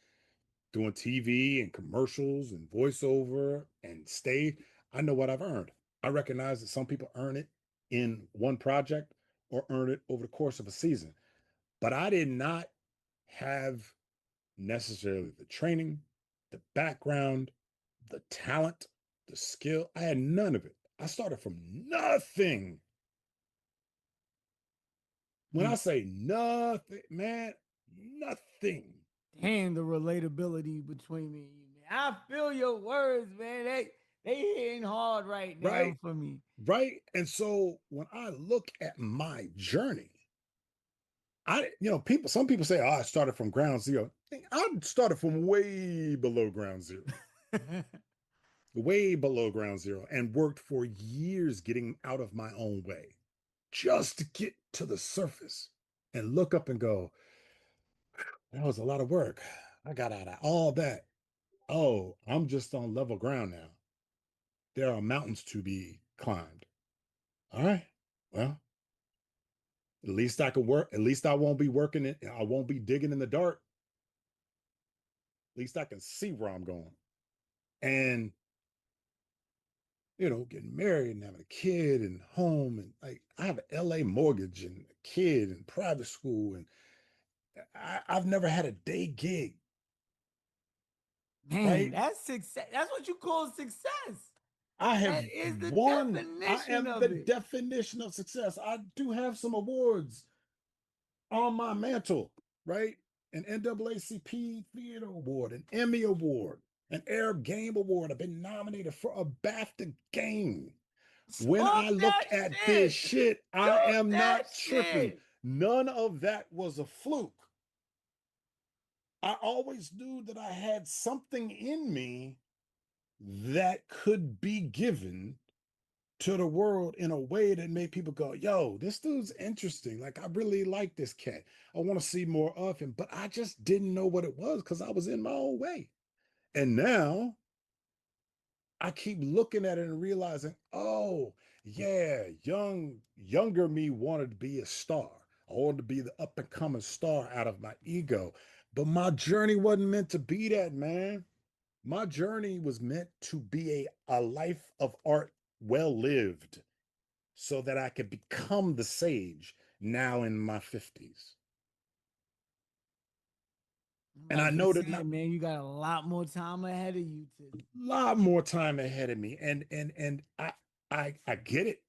doing TV and commercials and voiceover and stage. I know what I've earned. I recognize that some people earn it in one project or earn it over the course of a season. But I did not have necessarily the training, the background, the talent, the skill. I had none of it. I started from nothing. When I Mm. say nothing, man, nothing. Damn, the relatability between me and you, man. I feel your words, man. They hitting hard right Right? now for me. Right. And so when I look at my journey, some people say, oh, I started from ground zero. I started from way below ground zero, way below ground zero, and worked for years getting out of my own way just to get to the surface and look up and go, that was a lot of work. I got out of all that. Oh, I'm just on level ground now. There are mountains to be climbed. All right. Well, at least I can work. At least I won't be working it. I won't be digging in the dark. At least I can see where I'm going. And, getting married and having a kid and home. And like, I have an LA mortgage and a kid and private school. And I've never had a day gig, Man, right? that's success. That's what you call success. I have That is the won. I definition am of the it. definition of success. I do have some awards on my mantle, right? An NAACP Theater Award, an Emmy Award, an Arab Game Award. I've been nominated for a BAFTA game. When Talk I look that at this shit. shit, I Talk am that not tripping. shit. None of that was a fluke. I always knew that I had something in me that could be given to the world in a way that made people go, yo, this dude's interesting. Like, I really like this cat. I want to see more of him. But I just didn't know what it was because I was in my own way. And now I keep looking at it and realizing, oh, yeah, younger me wanted to be a star. I wanted to be the up and coming star out of my ego. But my journey wasn't meant to be that, man. My journey was meant to be a life of art well lived. so that I could become the sage now in my 50s. I'm And about I to know that say, not man, you got a lot more time ahead of you to. a lot more time ahead of me. And I get it.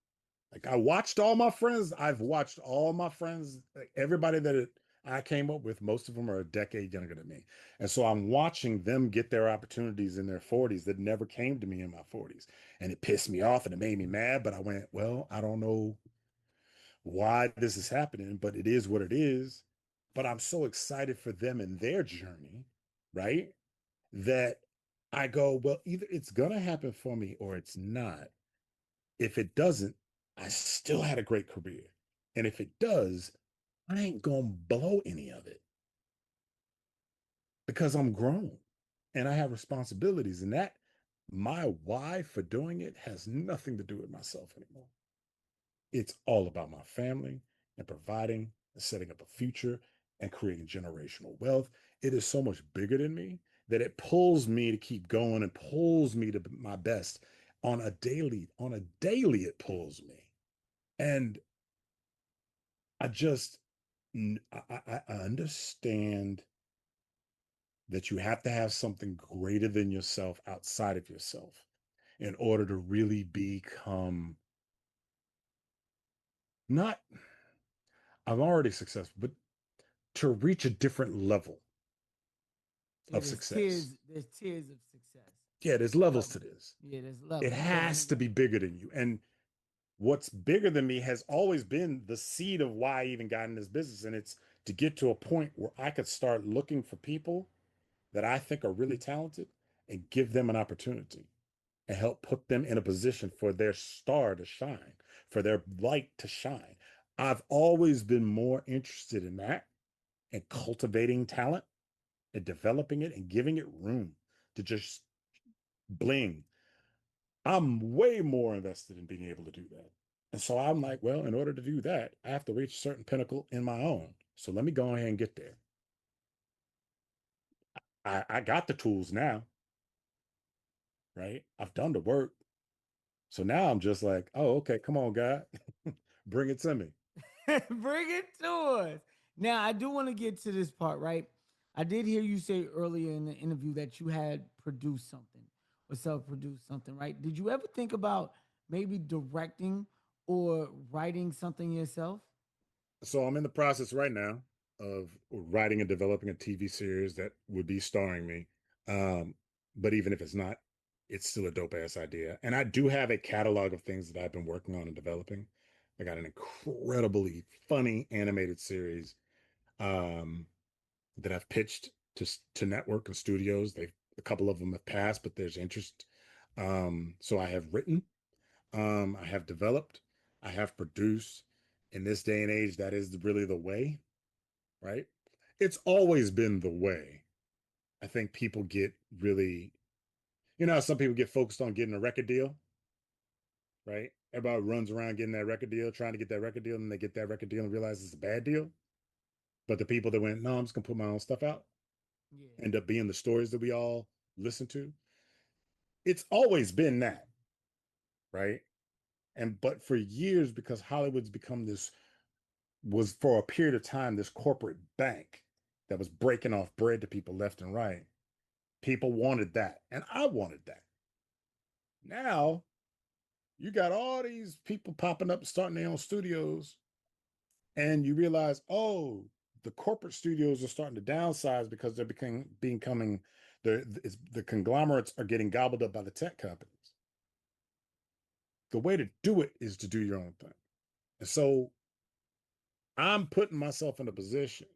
Like I watched all my friends. I've watched all my friends, like everybody I came up with, most of them are a decade younger than me. And so I'm watching them get their opportunities in their 40s that never came to me in my 40s. And it pissed me off and it made me mad. But I went, well, I don't know why this is happening, but it is what it is. But I'm so excited for them and their journey, right? That I go, well, either it's going to happen for me or it's not. If it doesn't, I still had a great career. And if it does, I ain't going to blow any of it because I'm grown and I have responsibilities. And that, my why for doing it has nothing to do with myself anymore. It's all about my family and providing and setting up a future and creating generational wealth. It is so much bigger than me that it pulls me to keep going and pulls me to my best on a daily, it pulls me. And I just, I understand that you have to have something greater than yourself outside of yourself in order to really become not, I'm already successful, but to reach a different level Yeah, of success. there's tiers of success. Yeah, there's There's levels to levels. this. Yeah, there's It levels. You has definitely to got. be bigger than you. And what's bigger than me has always been the seed of why I even got in this business. And it's to get to a point where I could start looking for people that I think are really talented and give them an opportunity and help put them in a position for their star to shine, for their light to shine. I've always been more interested in that and cultivating talent and developing it and giving it room to just bling. I'm way more invested in being able to do that. And so I'm like, well, in order to do that, I have to reach a certain pinnacle in my own. So let me go ahead and get there. I got the tools now, right? I've done the work. So now I'm just like, oh, okay, come on, God, bring it to me. Bring it to us. Now, I do want to get to this part, right? I did hear you say earlier in the interview that you had produced something or self-produced something, right? Did you ever think about maybe directing or writing something yourself? So I'm in the process right now of writing and developing a TV series that would be starring me. Um, but even if it's not, it's still a dope ass idea. And I do have a catalog of things that I've been working on and developing. I got an incredibly funny animated series um, that I've pitched to network and studios. They've a couple of them have passed, but there's interest. So I have written, I have developed, I have produced. In this day and age, that is really the way, right? It's always been the way. I think people get really, some people get focused on getting a record deal, right? Everybody runs around getting that record deal, trying to get that record deal, and they get that record deal and realize it's a bad deal. But the people that went, no, I'm just gonna put my own stuff out, Yeah. end up being the stories that we all listen to. It's always been that, right? And but for years, because Hollywood's become this was for a period of time this corporate bank that was breaking off bread to people left and right. People wanted that, and I wanted that. Now you got all these people popping up, starting their own studios, and you realize, oh, the corporate studios are starting to downsize because they're becoming the conglomerates are getting gobbled up by the tech companies. The way to do it is to do your own thing. And so I'm putting myself in a position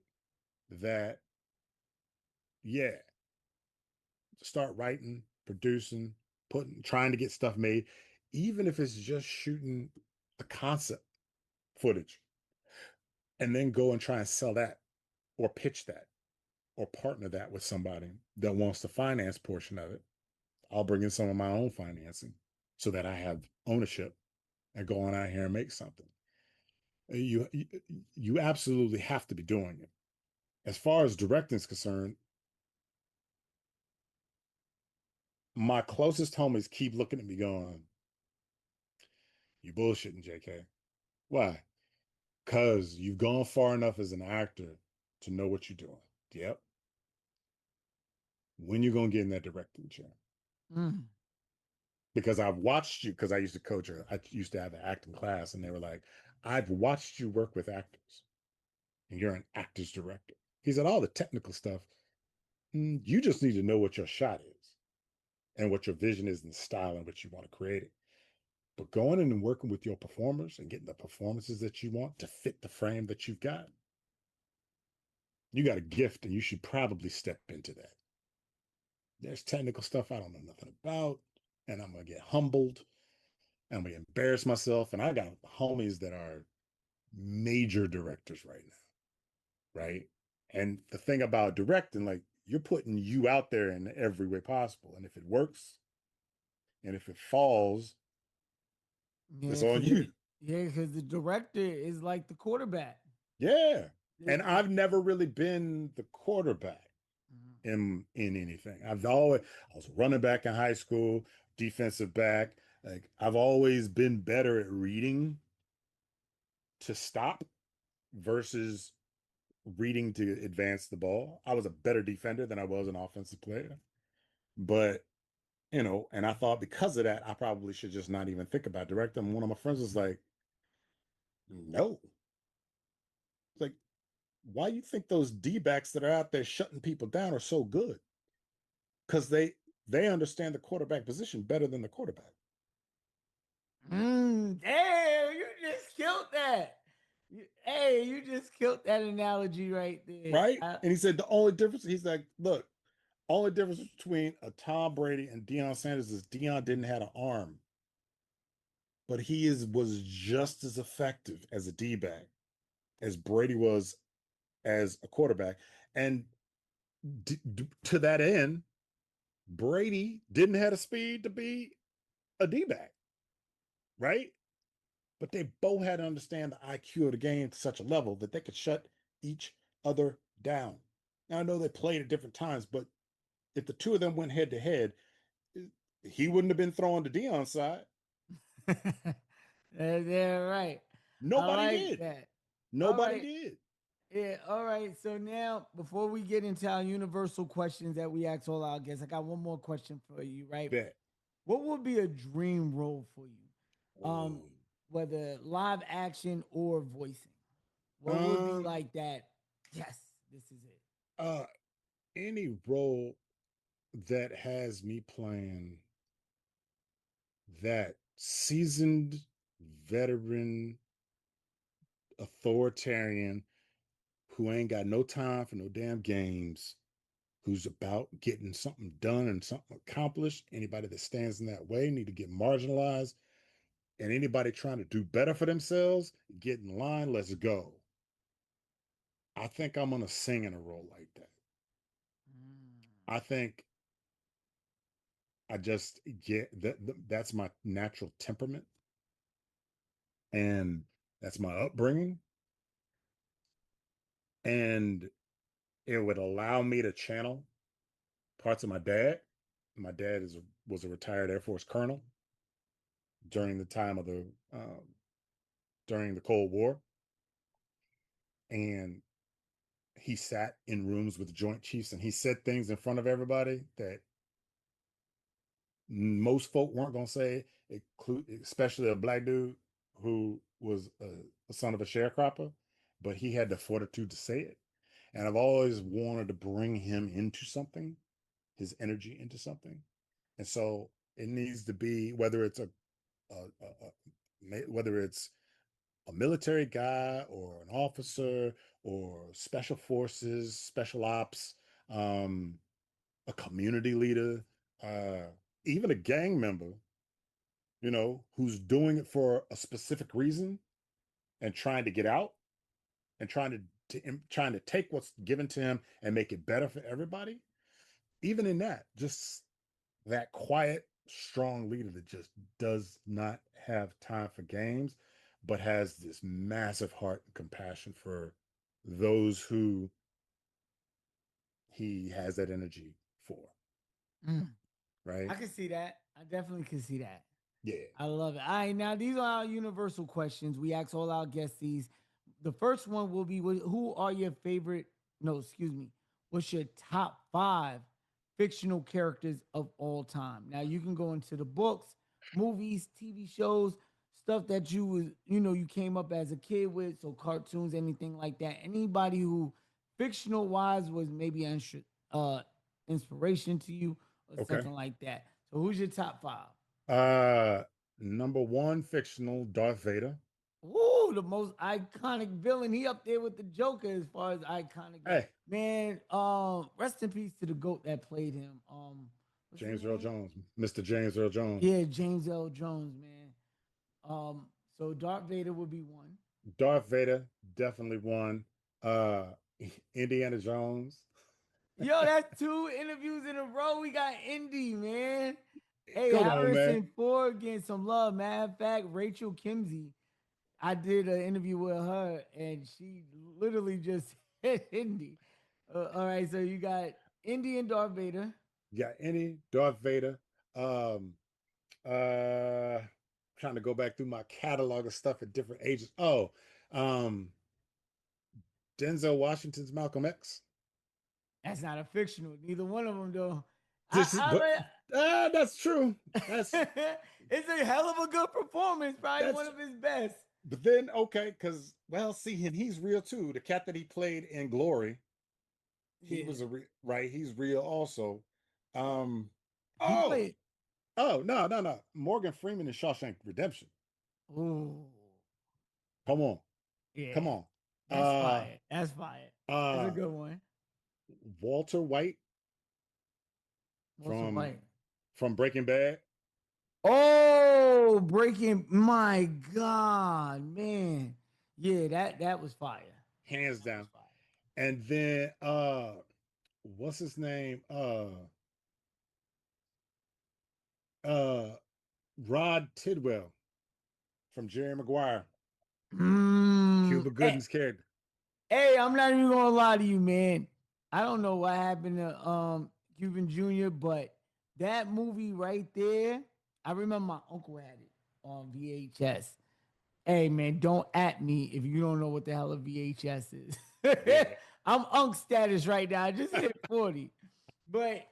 that, yeah, start writing, producing, trying to get stuff made, even if it's just shooting a concept footage, and then go and try and sell that or pitch that or partner that with somebody that wants the finance portion of it. I'll bring in some of my own financing so that I have ownership and go on out here and make something. You absolutely have to be doing it. As far as directing is concerned, my closest homies keep looking at me going, You bullshitting, JK. Why? Because you've gone far enough as an actor to know what you're doing. Yep. When you gonna get in that directing chair? Mm. Because I've watched you, because I used to coach her. I used to have an acting class, and they were like, I've watched you work with actors, and you're an actor's director. He said, all the technical stuff, you just need to know what your shot is and what your vision is and the style in which you want to create it. But going in and working with your performers and getting the performances that you want to fit the frame that you've got, you got a gift and you should probably step into that. There's technical stuff I don't know nothing about, and I'm going to get humbled and I'm going to embarrass myself. And I got homies that are major directors right now, right? And the thing about directing, like, you're putting you out there in every way possible. And if it works and if it falls, it's Yeah, on you. because the director is like the quarterback. Yeah. It- And it- I've never really been the quarterback Mhm. in anything. I was a running back in high school, defensive back. Like, I've always been better at reading to stop versus reading to advance the ball. I was a better defender than I was an offensive player. But, and I thought because of that, I probably should just not even think about directing. One of my friends was like, no. It's like, why you think those D-backs that are out there shutting people down are so good? Because they understand the quarterback position better than the quarterback. Damn, you just killed that. Hey, you just killed that analogy right there. Right? And he said the only difference, he's like, look, only difference between a Tom Brady and Deion Sanders is Deion didn't have an arm, but was just as effective as a D-back as Brady was as a quarterback. And to that end, Brady didn't have the speed to be a D-back, right? But they both had to understand the IQ of the game to such a level that they could shut each other down. Now, I know they played at different times, but if the two of them went head to head, he wouldn't have been throwing to Deion's side. Yeah, right. I Nobody like did. that. All Nobody right. did. Yeah, all right. So now, before we get into our universal questions that we ask all our guests, I got one more question for you, right? Bet. What would be a dream role for you? Oh. Whether live action or voicing. What would be Um, like that? Yes, this is it. uh, any role that has me playing that seasoned veteran authoritarian who ain't got no time for no damn games, who's about getting something done and something accomplished. Anybody that stands in that way need to get marginalized. And anybody trying to do better for themselves, get in line, let's go. I think I'm gonna sing in a role like that. Mm. I think I just get that's my natural temperament and that's my upbringing. And it would allow me to channel parts of my dad. My dad was a retired Air Force colonel during the time of the during the Cold War, and he sat in rooms with the Joint Chiefs and he said things in front of everybody that most folk weren't gonna say, especially a black dude who was a son of a sharecropper, but he had the fortitude to say it. And I've always wanted to bring him into something, his energy into something. And so it needs to be whether it's a military guy or an officer or special forces, special ops, um, a community leader, uh, even a gang member, who's doing it for a specific reason and trying to get out and trying to take what's given to him and make it better for everybody. Even in that, just that quiet, strong leader that just does not have time for games, but has this massive heart and compassion for those who he has that energy for, Mm. I right? can see that. I definitely can see that. Yeah. I love it. All right, now these are our universal questions. We ask all our guests these. The first one will be who are your favorite, no, excuse me, what's your top five fictional characters of all time? Now you can go into the books, movies, TV shows, stuff that you was, you came up as a kid with, so cartoons, anything like that. Anybody who fictional wise was maybe uh inspiration to you or Okay. something like that. So who's your top five? Uh, Number one fictional, Darth Vader. Ooh, the most iconic villain. He up there with the Joker as far as iconic go. Hey, Man, rest in peace to the GOAT that played him. What's his James Earl name? Jones, Mr. James Earl Jones. Yeah, James L. Jones, man. So Darth Vader would be one. Darth Vader, definitely one. Uh, Indiana Jones. Yo, that's two interviews in a row. We got Indy, man. Hey, Come on, man. Harrison Ford getting some love. Matter of fact, Rachel Kimsey, I did an interview with her, and she literally just hit Indy. All right, so you got Indy and Darth Vader. You got any Darth Vader. Um, uh, Trying to go back through my catalog of stuff at different ages. Oh, um, Denzel Washington's Malcolm X. That's not a fictional. Neither one of them, though. This is, but I that's true. That's it's a hell of a good performance. Probably one that's. of his best. But then okay, because well, see, and he's real too. The cat that he played in Glory, he Yeah, was right. He's real also. Um. he Oh. played. Oh no no no! Morgan Freeman in Shawshank Redemption. Ooh, Come on, come yeah, on. that's Uh, fire. That's fire. That's a uh, good one. Walter White Walter from White. Breaking Bad, Oh, breaking! My God, man. Yeah, that was fire. hands That was down. fire. And then what's his name? Uh, Rod Tidwell from Jerry Maguire, Mm, Cuba hey, Gooding's character. hey, I'm not even gonna lie to you, man. I don't know what happened to Cuban Jr., but that movie right there, I remember my uncle had it on VHS. Hey man, don't at me if you don't know what the hell a VHS is. Yeah, I'm unk status right now. I just hit 40. But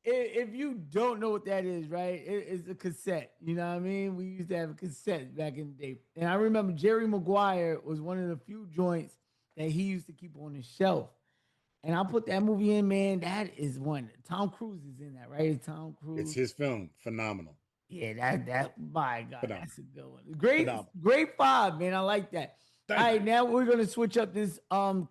if you don't know what that is, right? It's a cassette. You know what I mean? We used to have a cassette back in the day. And I remember Jerry Maguire was one of the few joints that he used to keep on the shelf. And I put that movie in, man. That is one. Tom Cruise is in that, right? Tom it's Cruise. his film. Phenomenal, Yeah, that my God, phenomenal, that's a good one. Great, phenomenal. great five, man. I like that. All Thank right, you, now we're gonna switch up this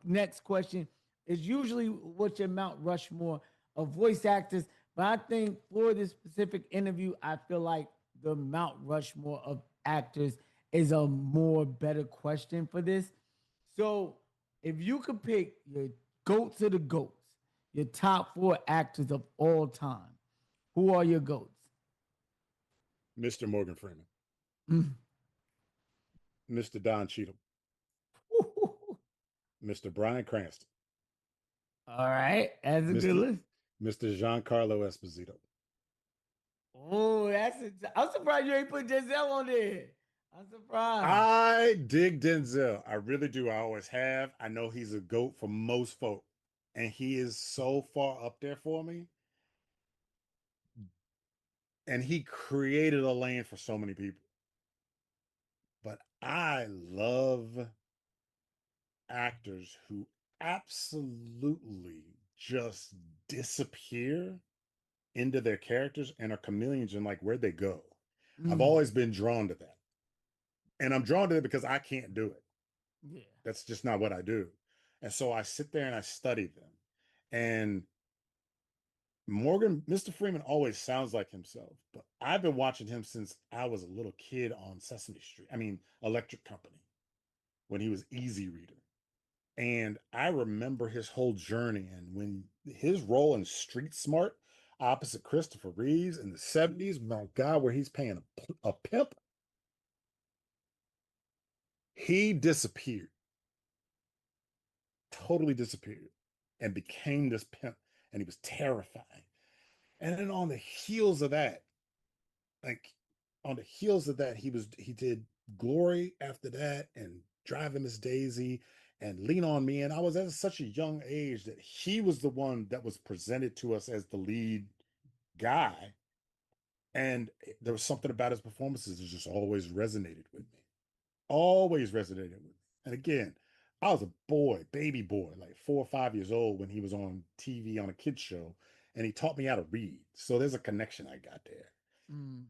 next question. Is usually what's your Mount Rushmore of voice actors, but I think for this specific interview, I feel like the Mount Rushmore of actors is a more better question for this. So if you could pick your goats of the goats, your top four actors of all time, who are your goats? Mr. Morgan Freeman, Mm. Mr. Don Cheadle, Mr. Bryan Cranston, All right, that's a good Mr. list. Mr. Giancarlo Esposito. Oh, I'm surprised you ain't put Denzel on there. I'm surprised. I dig Denzel. I really do. I always have. I know he's a goat for most folk, and he is so far up there for me. And he created a lane for so many people. But I love actors who absolutely just disappear into their characters and are chameleons and like where they go. I've Mm, always been drawn to that. And I'm drawn to it because I can't do it. yeah. That's just not what I do. And so I sit there and I study them. And Mr. Freeman always sounds like himself, but I've been watching him since I was a little kid on Sesame Street. I mean, Electric Company, when he was Easy Reader. And I remember his whole journey and when his role in Street Smart opposite Christopher Reeves in the 70s, my God, where he's paying a pimp, he disappeared, totally disappeared, and became this pimp. And he was terrifying. And then on the heels of that, like on the heels of that, he did Glory after that, and Driving Miss Daisy, and Lean on Me. And I was at such a young age that he was the one that was presented to us as the lead guy. And there was something about his performances that just always resonated with me. Always resonated with me. And again, I was a boy, baby boy, like 4 or 5 years old when he was on TV on a kids show, and he taught me how to read. So there's a connection I got there. Mm.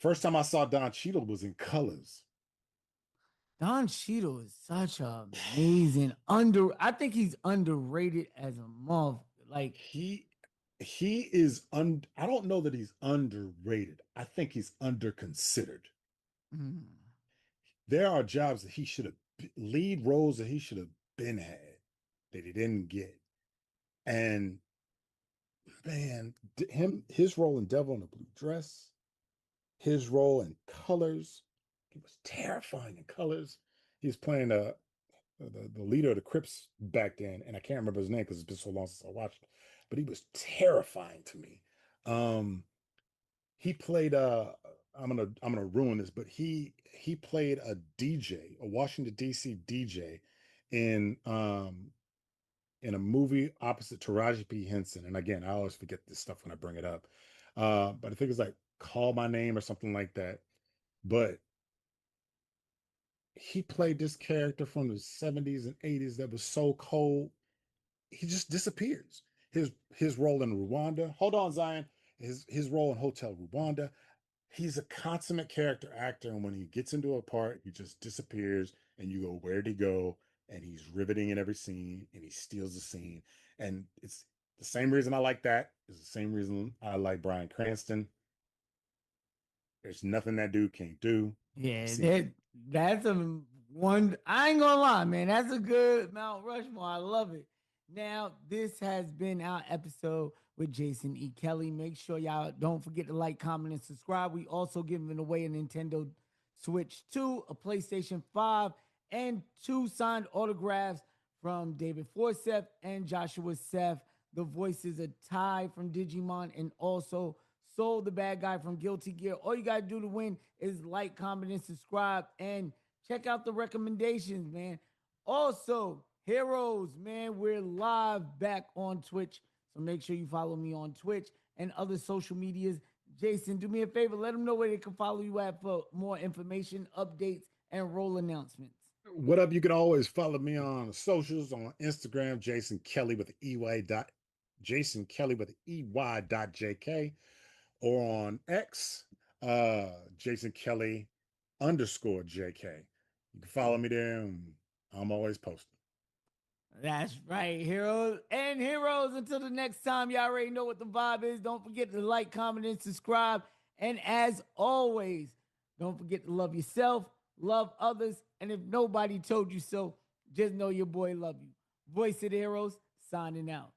First time I saw Don Cheadle was in Colors. Don Cheadle is such an amazing I think he's underrated as a month. Like He is I don't know that he's underrated. I think he's underconsidered. mm, There are jobs that he should have lead roles that he should have been had that he didn't get. And man, his role in Devil in a Blue Dress, his role in Colors, he was terrifying in Colors. He was playing the leader of the Crips back then, and I can't remember his name because it's been so long since I watched it, but he was terrifying to me. He played I'm gonna ruin this, but he played a DJ, a Washington D.C. DJ in in a movie opposite Taraji P. Henson. And again, I always forget this stuff when I bring it up. But I think it's like Call My Name or something like that. But he played this character from the 70s and 80s that was so cold, he just disappears. His role in Rwanda. Hold on, Zion. His role in Hotel Rwanda. He's a consummate character actor, and when he gets into a part, he just disappears, and you go, "Where'd he go?" And he's riveting in every scene, and he steals the scene. And it's the same reason I like that. It's the same reason I like Bryan Cranston. There's nothing that dude can't do. yeah, See, that's a one. I ain't gonna lie, man. That's a good Mount Rushmore. I love it. Now, this has been our episode with Jason E. Kelley. Make sure y'all don't forget to like, comment, and subscribe. We also giving away a Nintendo Switch 2, a PlayStation 5, and 2 signed autographs from David Forsyth and Joshua Seth. The voices of Ty from Digimon, and also Soul, the bad guy from Guilty Gear. All you gotta do to win is like, comment, and subscribe, and check out the recommendations, man. Also, Heroes, man, we're live back on Twitch, so make sure you follow me on Twitch and other social medias. Jason, do me a favor, let them know where they can follow you at for more information, updates, and role announcements. what up? You can always follow me on socials on Instagram, Jason Kelley with Jason Kelley with EY.JK, or on X, Jason Kelley _JK. You can follow me there, and I'm always posting. That's right, heroes and heroes. Until the next time, y'all already know what the vibe is. Don't forget to like, comment, and subscribe. And as always, don't forget to love yourself, love others, and if nobody told you so, just know your boy love you. Voice of the Heroes, signing out.